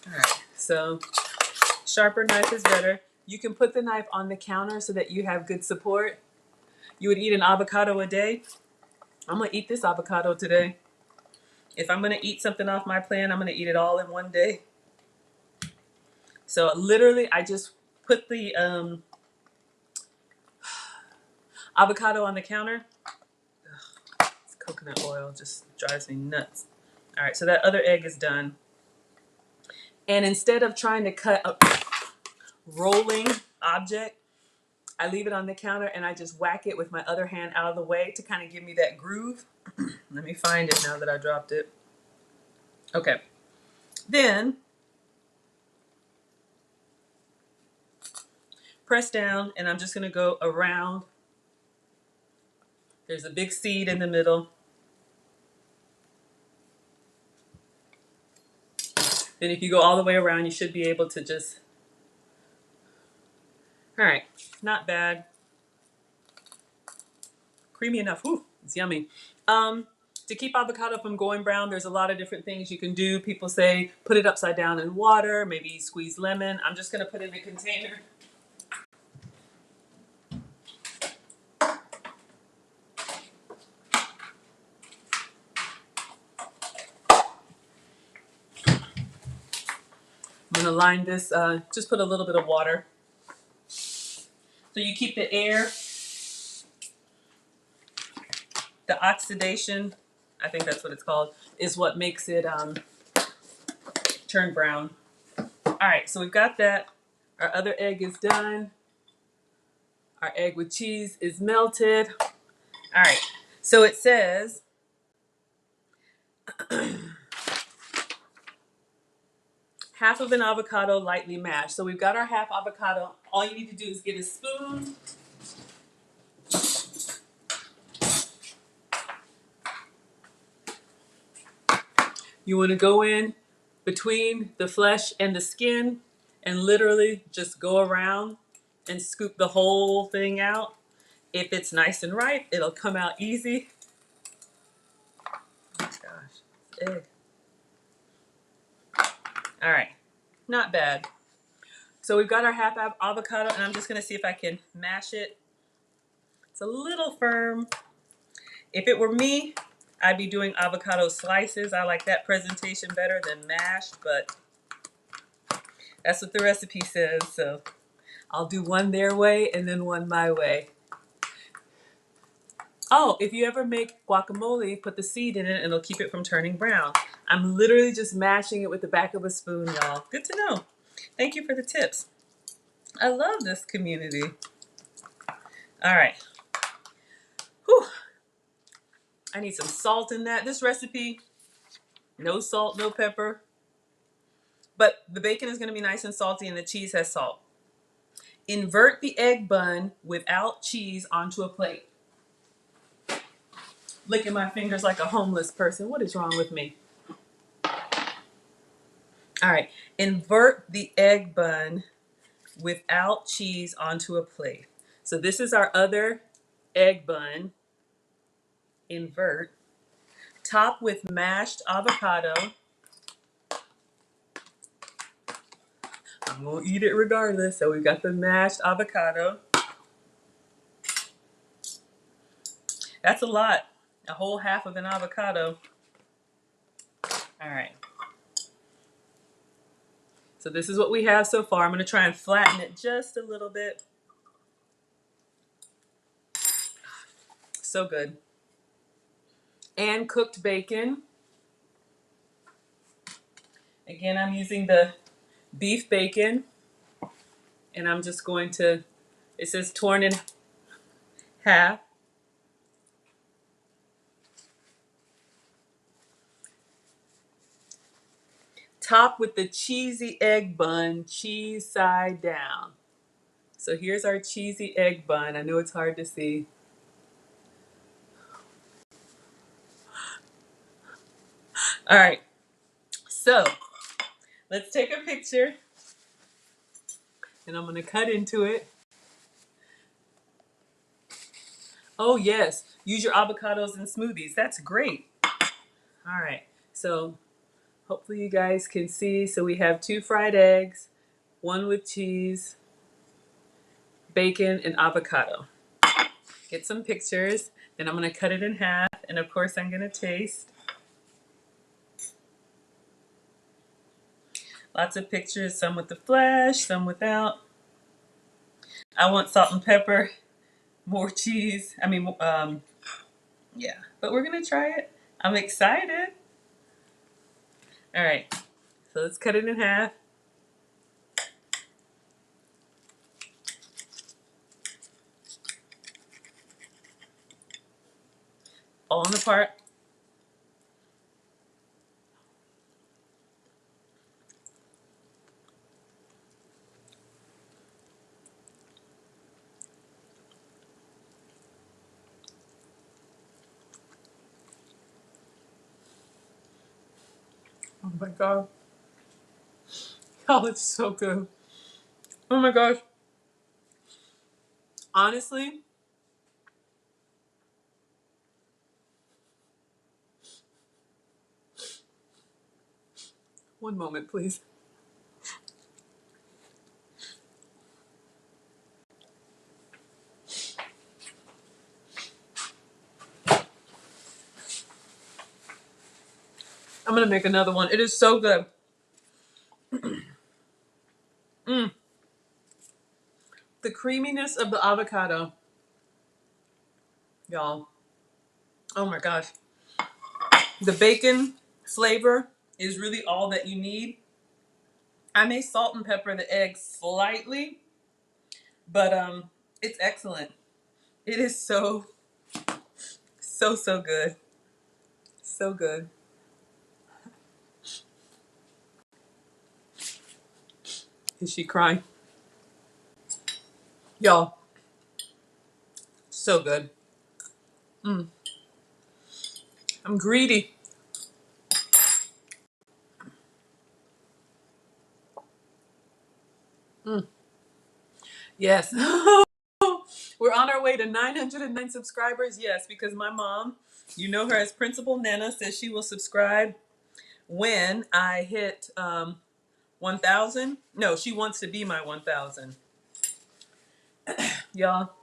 All right, so sharper knife is better. You can put the knife on the counter so that you have good support. You would eat an avocado a day. I'm going to eat this avocado today. If I'm going to eat something off my plan, I'm going to eat it all in one day. So literally, I just put the avocado on the counter. Ugh, this coconut oil just drives me nuts. All right, so that other egg is done. And instead of trying to cut a rolling object, I leave it on the counter and I just whack it with my other hand out of the way to kind of give me that groove. Let me find it now that I dropped it. Okay. Then press down, and I'm just going to go around. There's a big seed in the middle. Then if you go all the way around, you should be able to just... All right, not bad. Creamy enough. Whew, it's yummy. To keep avocado from going brown, there's a lot of different things you can do. People say put it upside down in water, maybe squeeze lemon. I'm just going to put it in a container. I'm going to line this, just put a little bit of water. So you keep the air, the oxidation, I think that's what it's called, is what makes it turn brown. All right, so we've got that. Our other egg is done. Our egg with cheese is melted. All right, so it says, half of an avocado lightly mashed. So we've got our half avocado. All you need to do is get a spoon. You want to go in between the flesh and the skin and literally just go around and scoop the whole thing out. If it's nice and ripe, it'll come out easy. Oh gosh, egg. All right, not bad. So we've got our half avocado, and I'm just gonna see if I can mash it. It's a little firm. If it were me, I'd be doing avocado slices. I like that presentation better than mashed, but that's what the recipe says. So I'll do one their way and then one my way. Oh, if you ever make guacamole, put the seed in it and it'll keep it from turning brown. I'm literally just mashing it with the back of a spoon, y'all. Good to know. Thank you for the tips. I love this community. All right. Whew. I need some salt in that. This recipe, no salt, no pepper. But the bacon is going to be nice and salty and the cheese has salt. Invert the egg bun without cheese onto a plate. Licking my fingers like a homeless person. What is wrong with me? All right. Invert the egg bun without cheese onto a plate. So this is our other egg bun. Invert. Top with mashed avocado. I'm going to eat it regardless. So we've got the mashed avocado. That's a lot. A whole half of an avocado. All right. So this is what we have so far. I'm going to try and flatten it just a little bit. So good. And cooked bacon. Again, I'm using the beef bacon. And I'm just going to, it says torn in half. Top with the cheesy egg bun, cheese side down. So here's our cheesy egg bun. I know it's hard to see. All right, so let's take a picture and I'm gonna cut into it. Oh yes, use your avocados in smoothies. That's great. All right, so hopefully you guys can see. So we have 2 fried eggs, 1 with cheese, bacon, and avocado. Get some pictures, then I'm gonna cut it in half, and of course I'm gonna taste. Lots of pictures, some with the flesh, some without. I want salt and pepper, more cheese. Yeah, but we're gonna try it. I'm excited. All right, so let's cut it in half. Falling apart. Oh my god. Oh, it's so good. Oh my gosh. Honestly, one moment, please. I'm gonna make another one. It is so good. The creaminess of the avocado, y'all. Oh my gosh. The bacon flavor is really all that you need. I may salt and pepper the eggs slightly, but it's excellent. It is so good. So good. Is she crying? Y'all, so good. I'm greedy. Mm. Yes. We're on our way to 909 subscribers. Yes, because my mom, you know her as Principal Nana, says she will subscribe when I hit 1,000. No, she wants to be my 1,000. Y'all,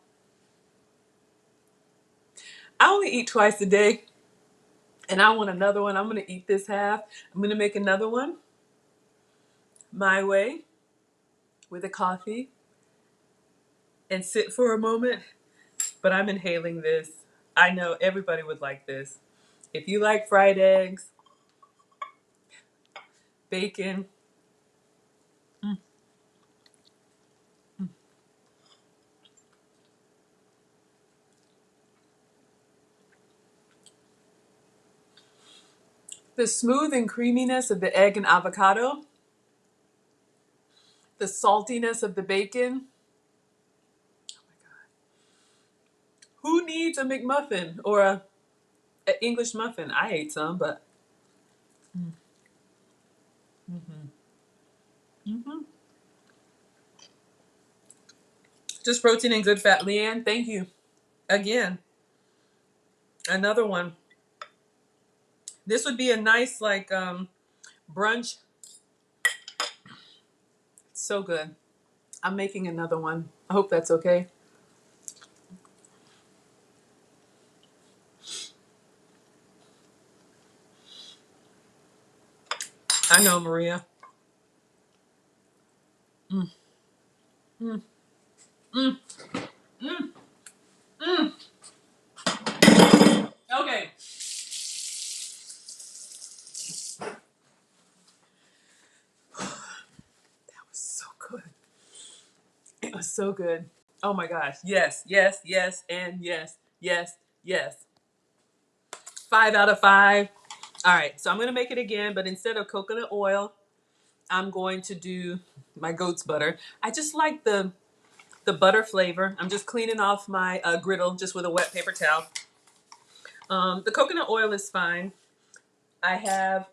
I only eat twice a day, and I want another one. I'm going to eat this half. I'm going to make another one my way with a coffee and sit for a moment. But I'm inhaling this. I know everybody would like this. If you like fried eggs, bacon, the smooth and creaminess of the egg and avocado, the saltiness of the bacon. Who needs a McMuffin or a English muffin? I ate some, but mhm. Just protein and good fat. Leanne, thank you. Again, another one. This would be a nice like brunch. So good. I'm making another one. I hope that's okay. I know, Maria. Mm, mm, mm, mm, mm. Okay. That was so good. It was so good. Oh my gosh. Yes, yes, yes, and yes, yes, yes. 5 out of 5. All right, so I'm gonna make it again, but instead of coconut oil, I'm going to do my goat's butter. I just like the butter flavor. I'm just cleaning off my griddle just with a wet paper towel. The coconut oil is fine. I have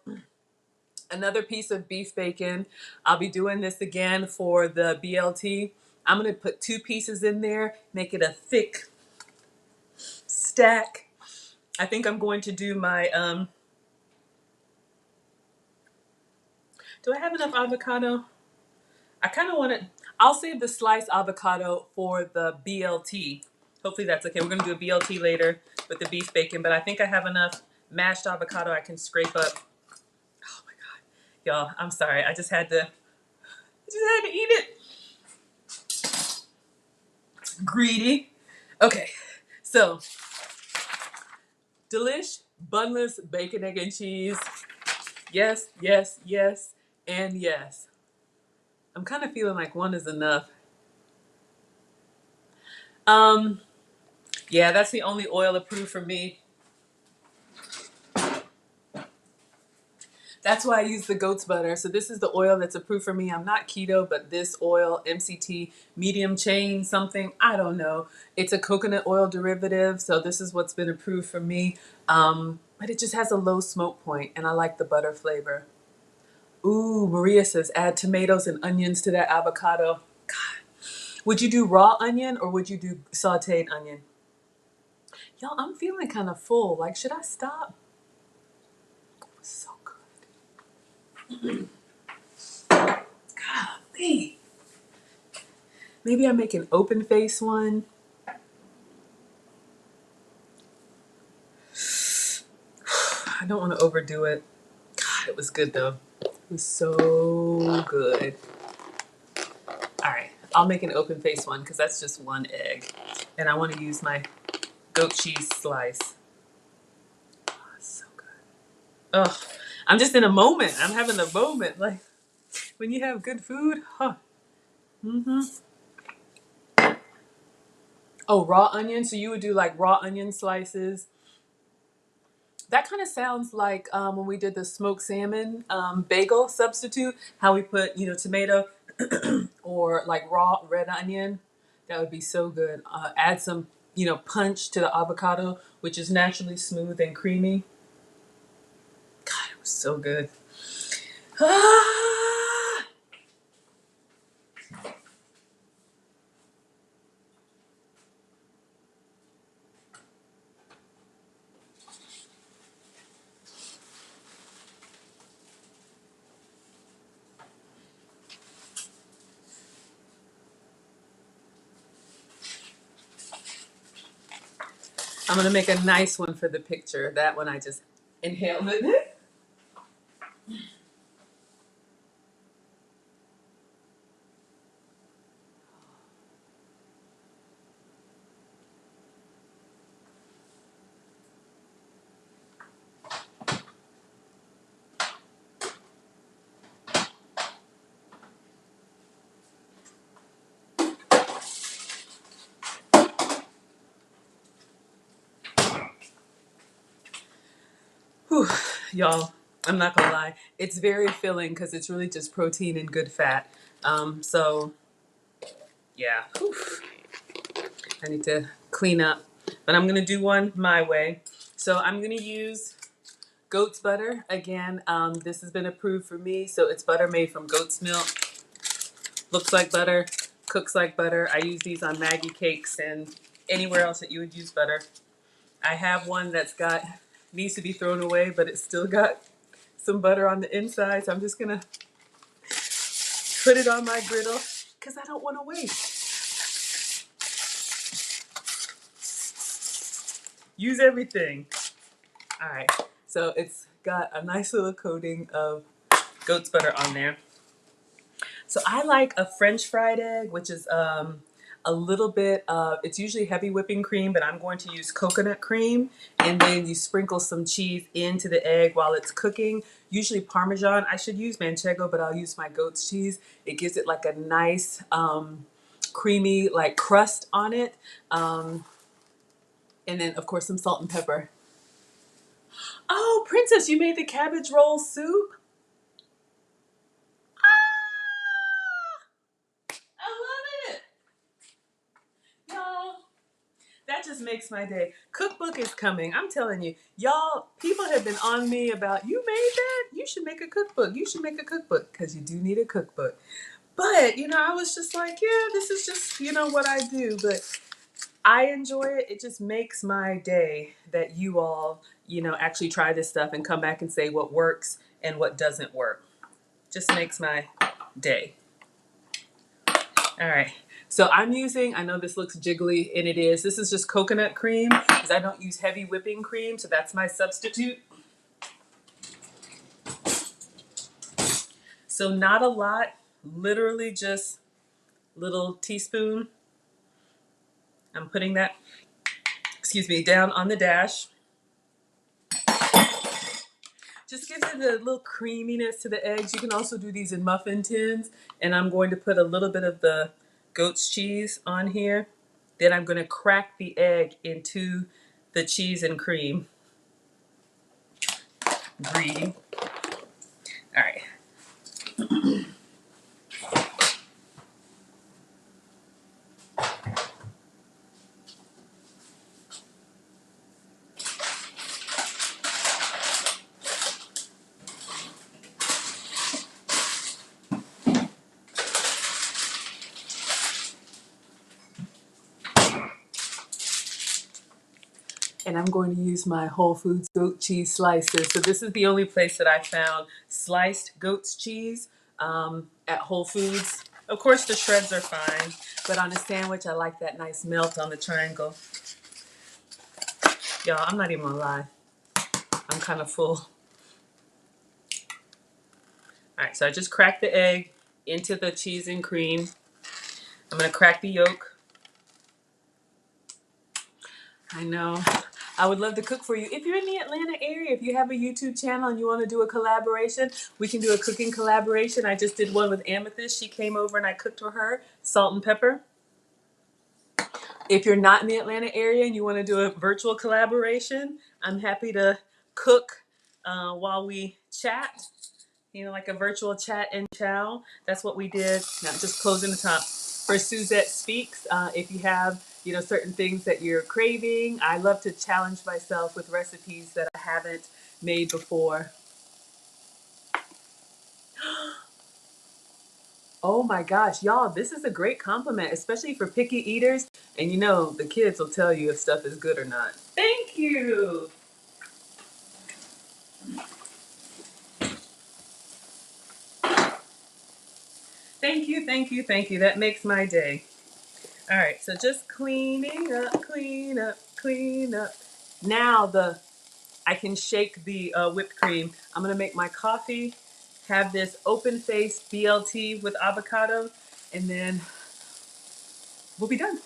another piece of beef bacon. I'll be doing this again for the BLT. I'm gonna put 2 pieces in there, make it a thick stack. I think I'm going to do my, do I have enough avocado? I kind of want to, I'll save the sliced avocado for the BLT. Hopefully that's okay. We're going to do a BLT later with the beef bacon, but I think I have enough mashed avocado I can scrape up. Oh my God. Y'all, I'm sorry. I just had to eat it. Greedy. Okay. So, delish, bunless bacon, egg, and cheese. Yes, yes, yes, and yes. I'm kind of feeling like one is enough. Um, yeah, that's the only oil approved for me. That's why I use the goat's butter. So this is the oil that's approved for me. I'm not keto, but this oil, MCT, medium chain something, I don't know. It's a coconut oil derivative. So this is what's been approved for me. But it just has a low smoke point, and I like the butter flavor. Ooh, Maria says add tomatoes and onions to that avocado. God. Would you do raw onion or would you do sauteed onion? Y'all, I'm feeling kind of full. Like, should I stop? So good. Golly. Maybe I make an open face one. I don't want to overdo it. God, it was good though. It was so good. All right, I'll make an open face one because that's just one egg. And I want to use my goat cheese slice. Oh, it's so good. Oh, I'm just in a moment. I'm having a moment. Like when you have good food, huh? Mm-hmm. Oh, raw onion. So you would do like raw onion slices. That kind of sounds like when we did the smoked salmon bagel substitute, how we put, tomato or like raw red onion. That would be so good. Add some, punch to the avocado, which is naturally smooth and creamy. God, it was so good. Ah! I'm gonna make a nice one for the picture. That one I just inhaled it. Whew, y'all, I'm not gonna lie. It's very filling because it's really just protein and good fat. So yeah, whew, I need to clean up. But I'm gonna do one my way. So I'm gonna use goat's butter. Again, this has been approved for me. So it's butter made from goat's milk. Looks like butter, cooks like butter. I use these on Maggie cakes and anywhere else that you would use butter. I have one that's got, needs to be thrown away, but it's still got some butter on the inside. So I'm just gonna put it on my griddle because I don't want to waste. Use everything. All right, so it's got a nice little coating of goat's butter on there. So I like a French fried egg, which is a little bit of, it's usually heavy whipping cream, but I'm going to use coconut cream. And then you sprinkle some cheese into the egg while it's cooking. Usually Parmesan. I should use Manchego, but I'll use my goat's cheese. It gives it like a nice creamy like crust on it. And then of course some salt and pepper. Oh, Princess, you made the cabbage roll soup? I love it. Y'all, that just makes my day. Cookbook is coming. I'm telling you, y'all, people have been on me about, you made that? You should make a cookbook. You should make a cookbook because you do need a cookbook. But, I was just like, yeah, this is just, what I do. But I enjoy it. It just makes my day that you all, actually try this stuff and come back and say what works and what doesn't work. Just makes my day. All right. So I'm using, I know this looks jiggly, and it is. This is just coconut cream because I don't use heavy whipping cream, so that's my substitute. So not a lot, literally just little teaspoon. I'm putting that, down on the dash. Just gives it a little creaminess to the eggs. You can also do these in muffin tins, and I'm going to put a little bit of the goat's cheese on here. Then I'm going to crack the egg into the cheese and cream. Greedy. All right. And I'm going to use my Whole Foods goat cheese slices. So this is the only place that I found sliced goat's cheese at Whole Foods. Of course, the shreds are fine, but on a sandwich, I like that nice melt on the triangle. Y'all, I'm not even gonna lie. I'm kind of full. All right, so I just cracked the egg into the cheese and cream. I'm gonna crack the yolk. I know. I would love to cook for you. If you're in the Atlanta area, if you have a YouTube channel and you want to do a collaboration, we can do a cooking collaboration. I just did one with Amethyst. She came over and I cooked for her, salt and pepper. If you're not in the Atlanta area and you want to do a virtual collaboration, I'm happy to cook while we chat. Like a virtual chat and chow. That's what we did. Now, just closing the top. For Suzette Speaks, if you have, certain things that you're craving, I love to challenge myself with recipes that I haven't made before. Oh my gosh, y'all, this is a great compliment, especially for picky eaters. And the kids will tell you if stuff is good or not. Thank you. Thank you, thank you, thank you. That makes my day. All right, so just cleaning up, clean up, Clean up. Now I can shake the whipped cream. I'm gonna make my coffee, have this open face BLT with avocado, and then we'll be done.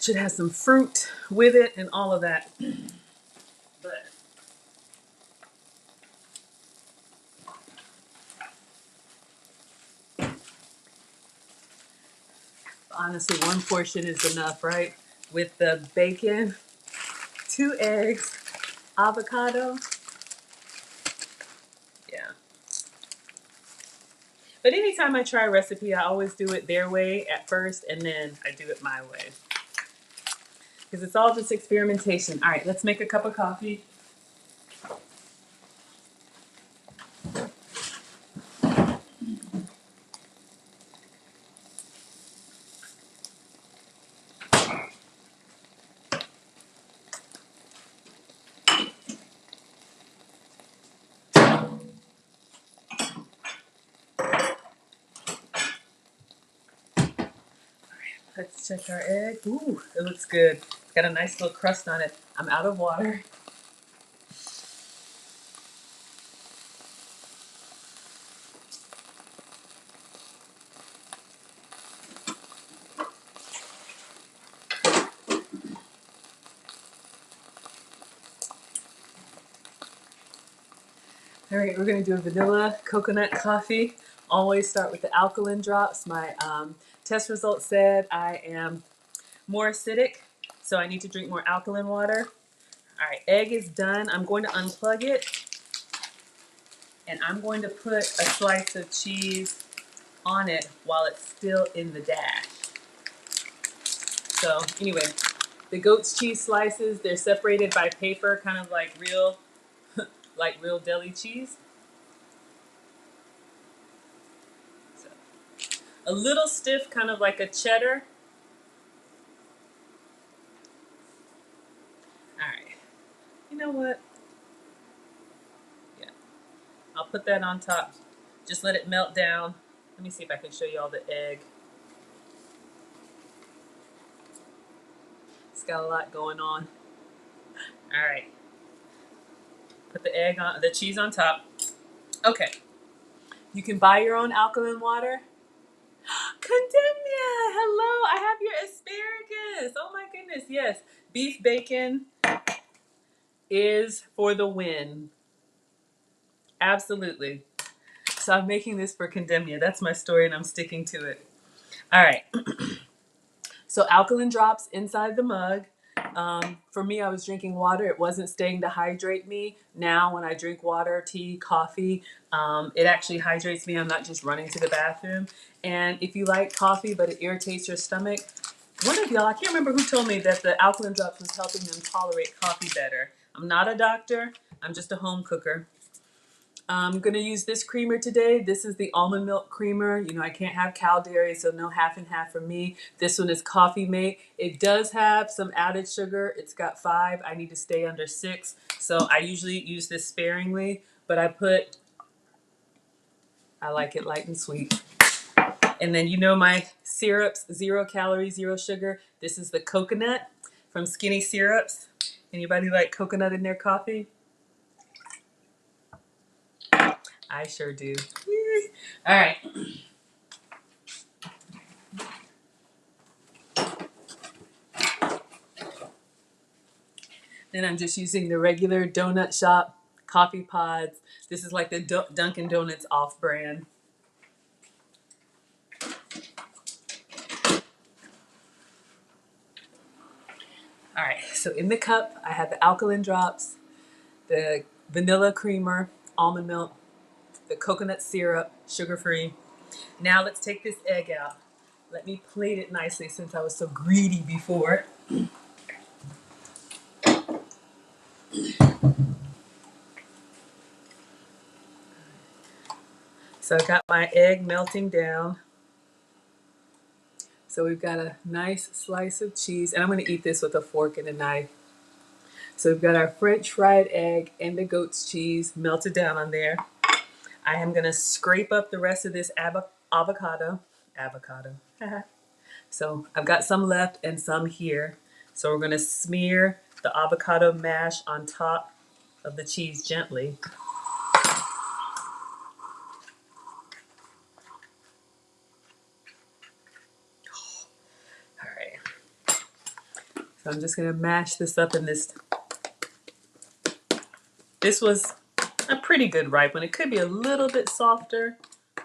Should have some fruit with it and all of that. But honestly, one portion is enough, right? With the bacon, 2 eggs, avocado. Yeah. But anytime I try a recipe, I always do it their way at first, and then I do it my way. Because it's all just experimentation. All right, let's make a cup of coffee. Let's check our egg. Ooh, it looks good. It's got a nice little crust on it. I'm out of water. All right, we're gonna do a vanilla coconut coffee. Always start with the alkaline drops. My test results said I am more acidic, so I need to drink more alkaline water. All right, egg is done. I'm going to unplug it, and I'm going to put a slice of cheese on it while it's still in the dash. So anyway, the goat's cheese slices, they're separated by paper, kind of like real deli cheese. So, a little stiff, kind of like a cheddar. All right. You know what? Yeah, I'll put that on top. Just let it melt down. Let me see if I can show you all the egg. It's got a lot going on. All right. Put the cheese on top. Okay. You can buy your own alkaline water. Condemnia! Hello, I have your asparagus. Oh my goodness, yes. Beef bacon is for the win. Absolutely. So I'm making this for Condemnia. That's my story and I'm sticking to it. All right. So alkaline drops inside the mug. For me, I was drinking water. It wasn't staying to hydrate me. Now, when I drink water, tea, coffee, it actually hydrates me. I'm not just running to the bathroom. And if you like coffee, but it irritates your stomach, one of y'all, I can't remember who told me that the alkaline drops was helping them tolerate coffee better. I'm not a doctor. I'm just a home cooker. I'm going to use this creamer today. This is the almond milk creamer. You know, I can't have cow dairy, so no half and half for me. This one is Coffee Mate. It does have some added sugar. It's got 5. I need to stay under 6. So I usually use this sparingly, but I like it light and sweet. And then you know my syrups, 0 calories, 0 sugar. This is the coconut from Skinny Syrups. Anybody like coconut in their coffee? I sure do. All right. Then I'm just using the regular donut shop coffee pods. This is like the Dunkin' Donuts off-brand. All right, so in the cup, I have the alkaline drops, the vanilla creamer, almond milk, the coconut syrup, sugar-free. Now let's take this egg out. Let me plate it nicely since I was so greedy before. So I got my egg melting down. So we've got a nice slice of cheese, and I'm going to eat this with a fork and a knife. So we've got our French fried egg and the goat's cheese melted down on there. I am going to scrape up the rest of this avocado. So I've got some left and some here. So we're going to smear the avocado mash on top of the cheese gently. All right. So I'm just going to mash this up in this. This was a pretty good ripe one. It could be a little bit softer,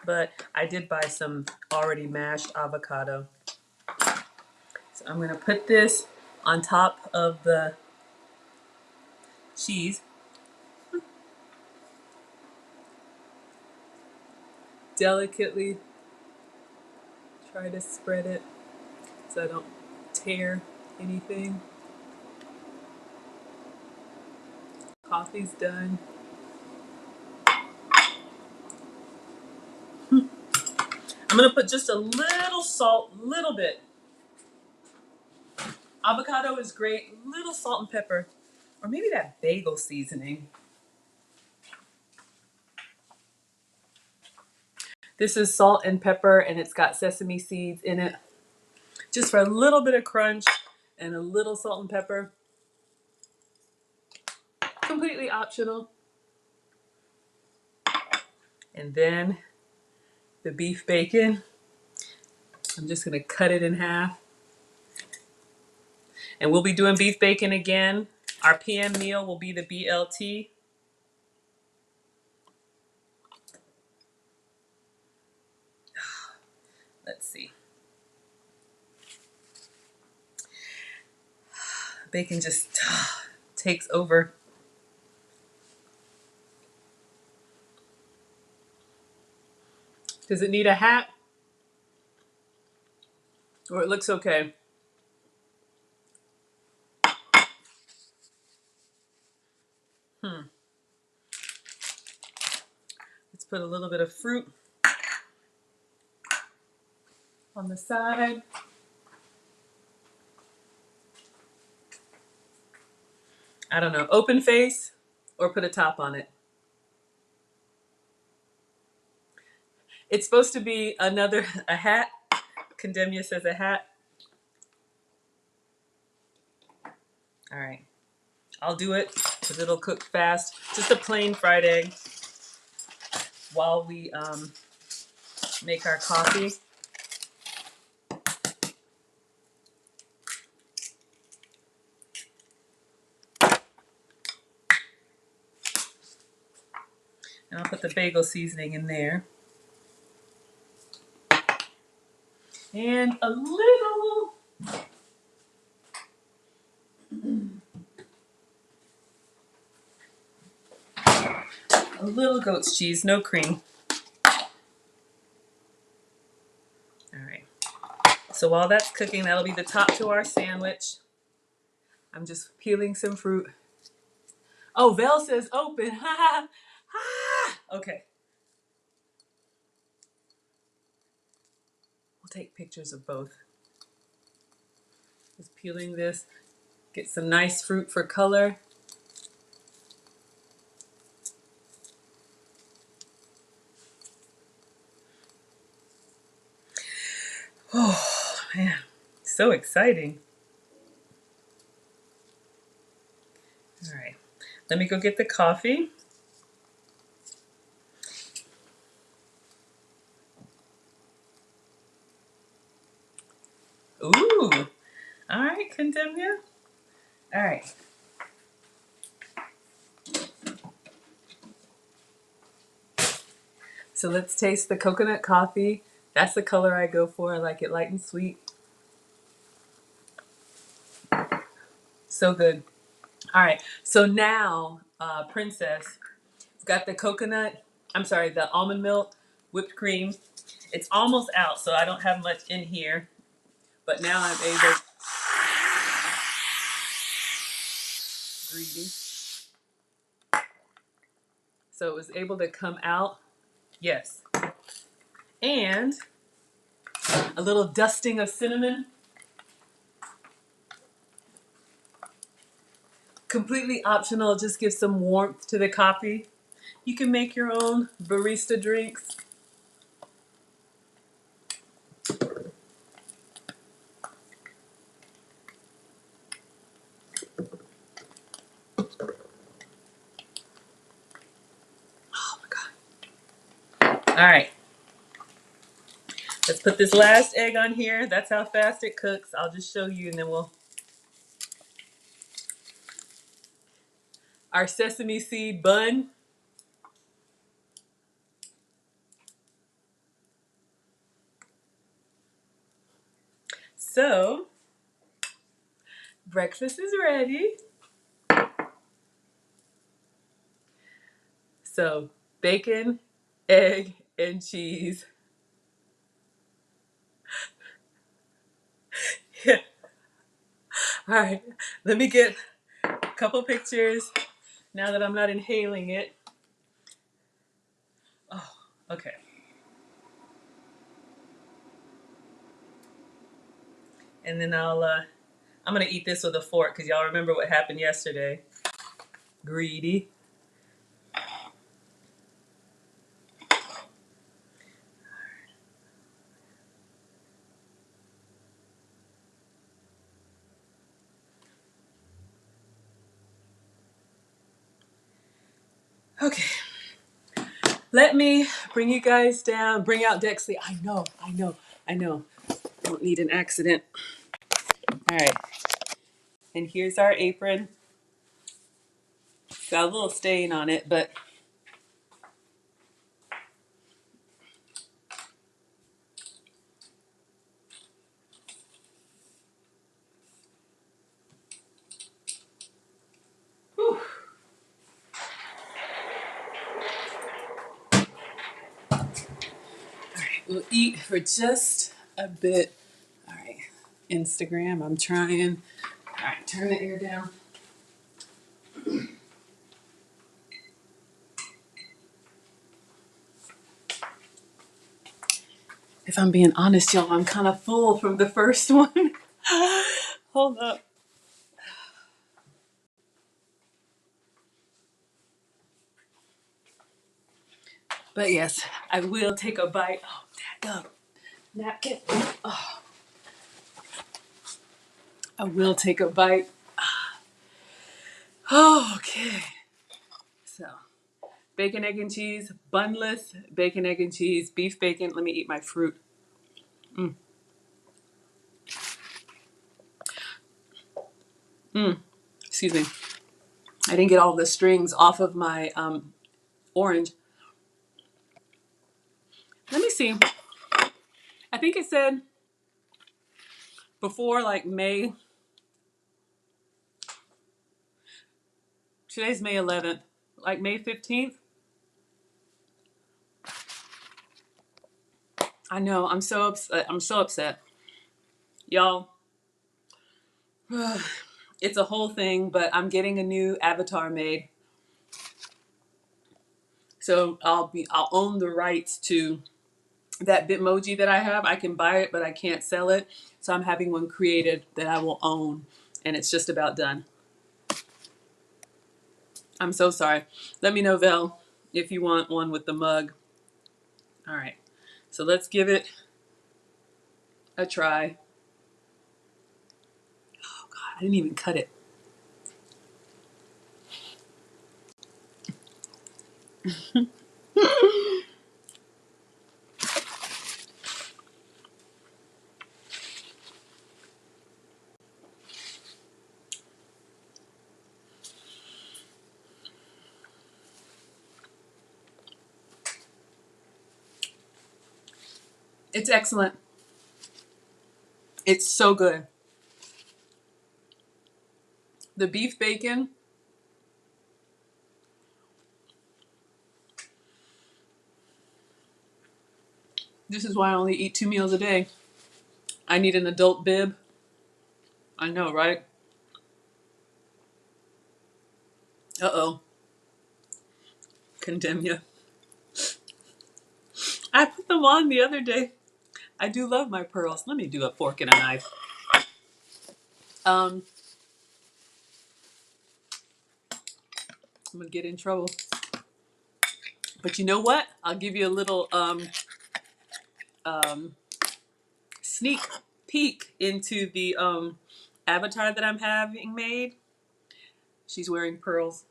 but I did buy some already mashed avocado. So I'm going to put this on top of the cheese. Delicately try to spread it so I don't tear anything. Coffee's done. I'm going to put just a little salt, little bit. Avocado is great. Little salt and pepper. Or maybe that bagel seasoning. This is salt and pepper, and it's got sesame seeds in it. Just for a little bit of crunch and a little salt and pepper. Completely optional. And then the beef bacon. I'm just going to cut it in half. And we'll be doing beef bacon again. Our PM meal will be the BLT. Let's see. Bacon just takes over. Does it need a hat? Or it looks okay? Let's put a little bit of fruit on the side. I don't know, open face or put a top on it. It's supposed to be a hat. Condemnia says a hat. All right, I'll do it because it'll cook fast. Just a plain fried egg while we make our coffee. And I'll put the bagel seasoning in there. And a little goat's cheese, no cream. All right. So while that's cooking, that'll be the top to our sandwich. I'm just peeling some fruit. Oh, Vel says open. Okay. We'll take pictures of both. Just peeling this. Get some nice fruit for color. Oh, man. So exciting. All right. Let me go get the coffee. Ooh. All right, Condemnia. All right. So let's taste the coconut coffee. That's the color I go for. I like it light and sweet. So good. All right. So now, Princess, we've got the the almond milk, whipped cream. It's almost out, so I don't have much in here. But now I'm able. Greedy. So it was able to come out. Yes. And A little dusting of cinnamon. Completely optional, just give some warmth to the coffee. You can make your own barista drinks. Oh my God. All right. Let's put this last egg on here. That's how fast it cooks. I'll just show you and then we'll... Our sesame seed bun. So, breakfast is ready. So, bacon, egg, and cheese. All right, let me get a couple pictures now that I'm not inhaling it. Oh, okay. And then I'm gonna eat this with a fork because y'all remember what happened yesterday. Greedy. Okay. Let me bring you guys down. Bring out Dexley. I know. Don't need an accident. All right. And here's our apron. Got a little stain on it, but whew. We'll eat for just a bit. All right. Instagram, I'm trying. All right, turn the air down. If I'm being honest, y'all, I'm kind of full from the first one. Hold up. But yes, I will take a bite. Oh, daggum. Napkin. Oh, I will take a bite. Oh, okay. So, bacon, egg, and cheese. Bunless bacon, egg, and cheese. Beef bacon. Let me eat my fruit. Excuse me. I didn't get all the strings off of my orange. Let me see. I think it said before like May. Today's May 11th. Like May 15th. I know. I'm so upset. I'm so upset. Y'all, it's a whole thing, but I'm getting a new avatar made. So I'll own the rights to that Bitmoji that I have. I can buy it, but I can't sell it. So I'm having one created that I will own, and it's just about done. I'm so sorry. Let me know, Vel, if you want one with the mug. All right. So let's give it a try. Oh God, I didn't even cut it. It's excellent. It's so good. The beef bacon. This is why I only eat 2 meals a day. I need an adult bib. I know, right? Uh-oh. Condemn you. I put them on the other day. I do love my pearls. Let me do a fork and a knife. I'm gonna get in trouble. But you know what? I'll give you a little sneak peek into the avatar that I'm having made. She's wearing pearls.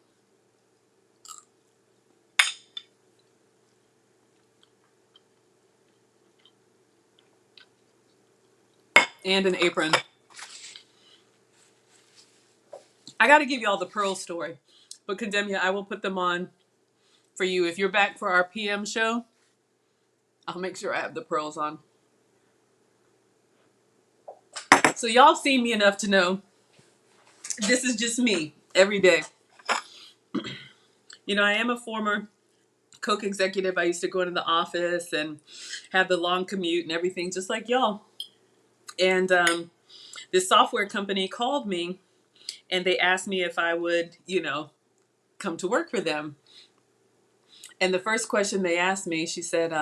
And an apron. I got to give you all the pearl story. But Condemnia, I will put them on for you. If you're back for our PM show, I'll make sure I have the pearls on. So y'all seen me enough to know this is just me every day. You know, I am a former Coke executive. I used to go into the office and have the long commute and everything, just like y'all. And this software company called me and they asked me if I would, you know, come to work for them. And the first question they asked me, she said,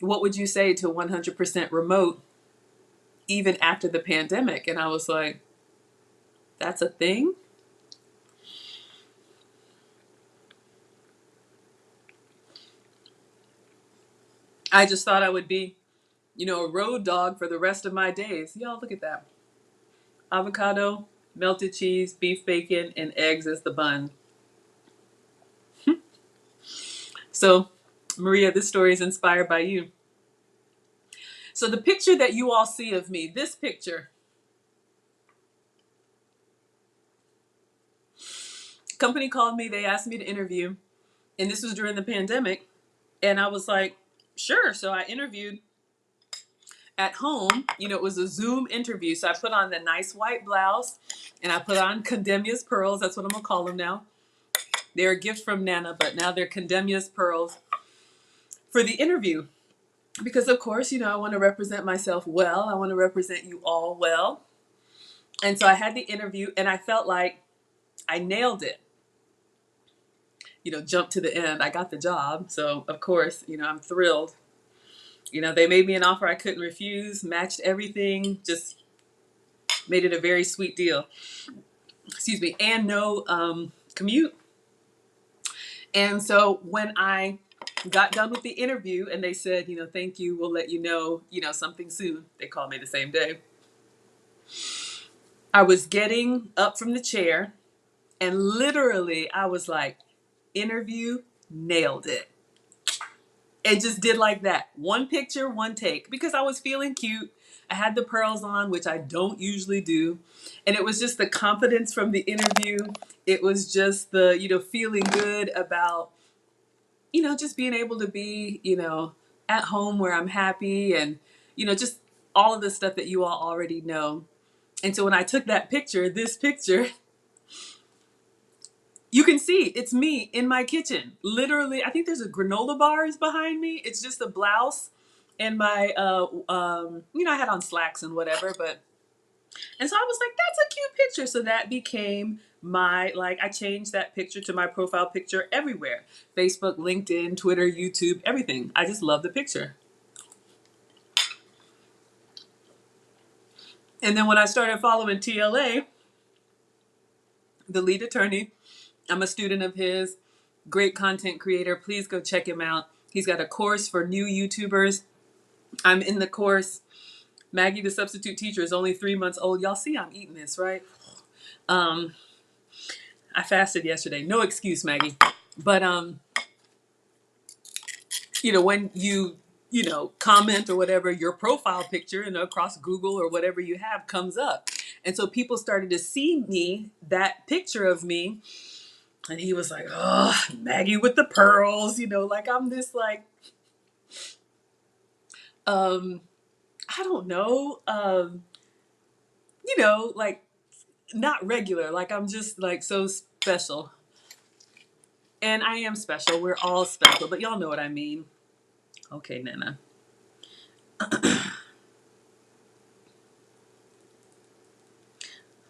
what would you say to 100% remote even after the pandemic? And I was like, that's a thing? I just thought I would be, you know, a road dog for the rest of my days. Y'all, look at that. Avocado, melted cheese, beef bacon, and eggs as the bun. So, Maria, this story is inspired by you. So the picture that you all see of me, this picture, company called me, they asked me to interview, and this was during the pandemic, and I was like, sure. So I interviewed at home. You know, it was a Zoom interview. So I put on the nice white blouse and I put on Condemnia's pearls. That's what I'm going to call them now. They're a gift from Nana, but now they're Condemnia's pearls for the interview. Because, of course, you know, I want to represent myself well. I want to represent you all well. And so I had the interview and I felt like I nailed it. You know, jumped to the end. I got the job. So, of course, you know, I'm thrilled. You know, they made me an offer I couldn't refuse, matched everything, just made it a very sweet deal. Excuse me, and no commute. And so when I got done with the interview and they said, you know, thank you, we'll let you know, something soon. They called me the same day. I was getting up from the chair and literally I was like, interview, nailed it. It just did like that. One picture, one take, because I was feeling cute. I had the pearls on, which I don't usually do. And it was just the confidence from the interview. It was just the, feeling good about, just being able to be, at home where I'm happy and, just all of the stuff that you all already know. And so when I took that picture, this picture, you can see it's me in my kitchen. Literally, I think there's a granola bars behind me. It's just a blouse and my, I had on slacks and whatever, and so I was like, that's a cute picture. So that became my, I changed that picture to my profile picture everywhere. Facebook, LinkedIn, Twitter, YouTube, everything. I just love the picture. And then when I started following TLA, the lead attorney, I'm a student of his, great content creator. Please go check him out. He's got a course for new YouTubers. I'm in the course. Maggie, the substitute teacher, is only 3 months old. Y'all see I'm eating this, right? I fasted yesterday. No excuse, Maggie. But, when you, comment or whatever, your profile picture and across Google or whatever you have comes up. And so people started to see me, that picture of me. And he was like, oh, Maggie with the pearls, I'm this I don't know, not regular, I'm just so special. And I am special. We're all special, but y'all know what I mean. Okay, Nana.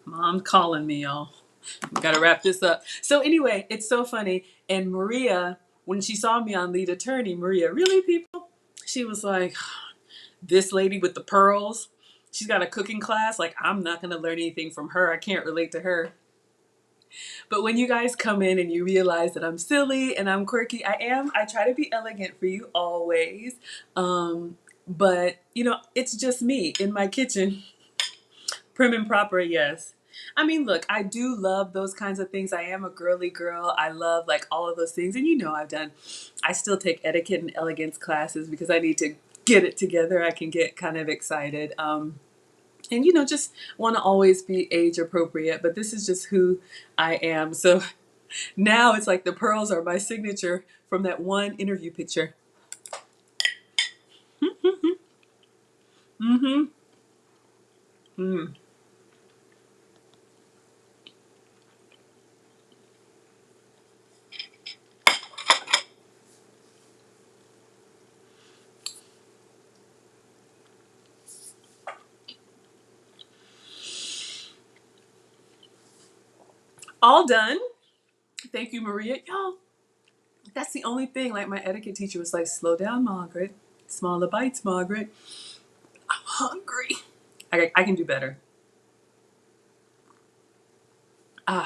Mom calling me, y'all. We gotta wrap this up. So anyway, it's so funny. And Maria, when she saw me on Lead Attorney, Maria, really, people? She was like, this lady with the pearls, she's got a cooking class. Like, I'm not going to learn anything from her. I can't relate to her. But when you guys come in and you realize that I'm silly and I'm quirky, I am. I try to be elegant for you always. But, you know, it's just me in my kitchen. Prim and proper, yes. I mean, look, I do love those kinds of things. I am a girly girl. I love like all of those things. And you know, I still take etiquette and elegance classes because I need to get it together. I can get kind of excited. And you know, just want to always be age appropriate, but this is just who I am. So now it's like the pearls are my signature from that one interview picture. Mm-hmm. Mm. All done. Thank you, Maria. Y'all, that's the only thing. Like my etiquette teacher was like, slow down, Margaret. Smaller bites, Margaret. I'm hungry. I can do better. All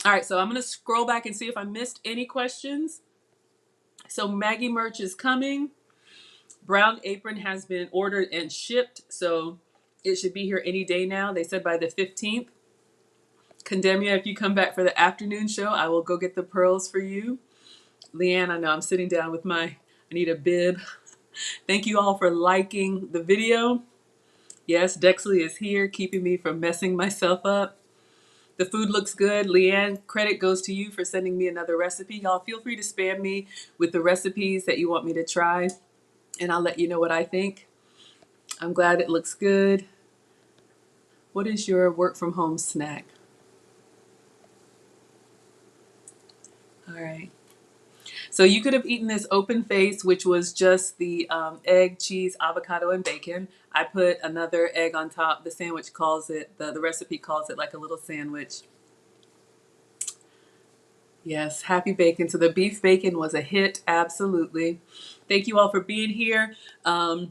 right, so I'm going to scroll back and see if I missed any questions. So Maggie merch is coming. Brown apron has been ordered and shipped, so it should be here any day now. They said by the 15th. Condemnia, if you come back for the afternoon show, I will go get the pearls for you. Leanne, I know I'm sitting down with I need a bib. Thank you all for liking the video. Yes, Dexley is here, keeping me from messing myself up. The food looks good. Leanne, credit goes to you for sending me another recipe. Y'all feel free to spam me with the recipes that you want me to try, and I'll let you know what I think. I'm glad it looks good. What is your work from home snack? All right. So you could have eaten this open face, which was just the egg, cheese, avocado, and bacon. I put another egg on top. The sandwich calls it, the recipe calls it like a little sandwich. Yes, happy bacon. So the beef bacon was a hit, absolutely. Thank you all for being here. Maggie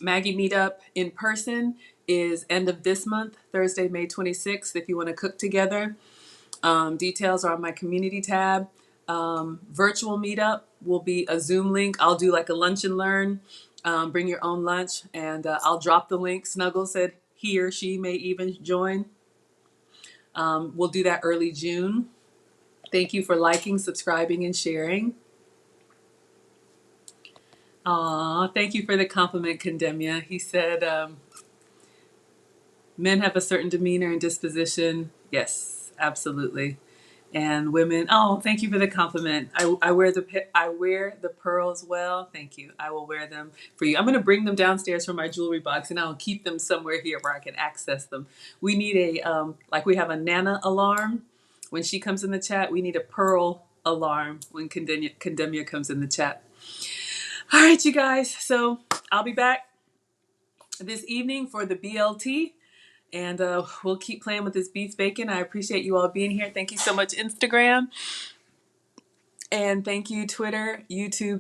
Meetup in person is end of this month, Thursday, May 26th, if you want to cook together. Details are on my community tab. Virtual meetup will be a Zoom link. I'll do like a lunch and learn. Bring your own lunch, and I'll drop the link. Snuggle said he or she may even join. We'll do that early June. Thank you for liking, subscribing, and sharing. Aw, thank you for the compliment, Condemnia. He said, men have a certain demeanor and disposition. Yes, absolutely. And women, oh, thank you for the compliment. I wear the pearls well. Thank you. I will wear them for you. I'm going to bring them downstairs from my jewelry box, and I'll keep them somewhere here where I can access them. We need like we have a Nana alarm. When she comes in the chat, we need a pearl alarm when Condemnia comes in the chat. All right, you guys. So I'll be back this evening for the BLT. And we'll keep playing with this beef bacon. I appreciate you all being here. Thank you so much, Instagram. And thank you, Twitter, YouTube,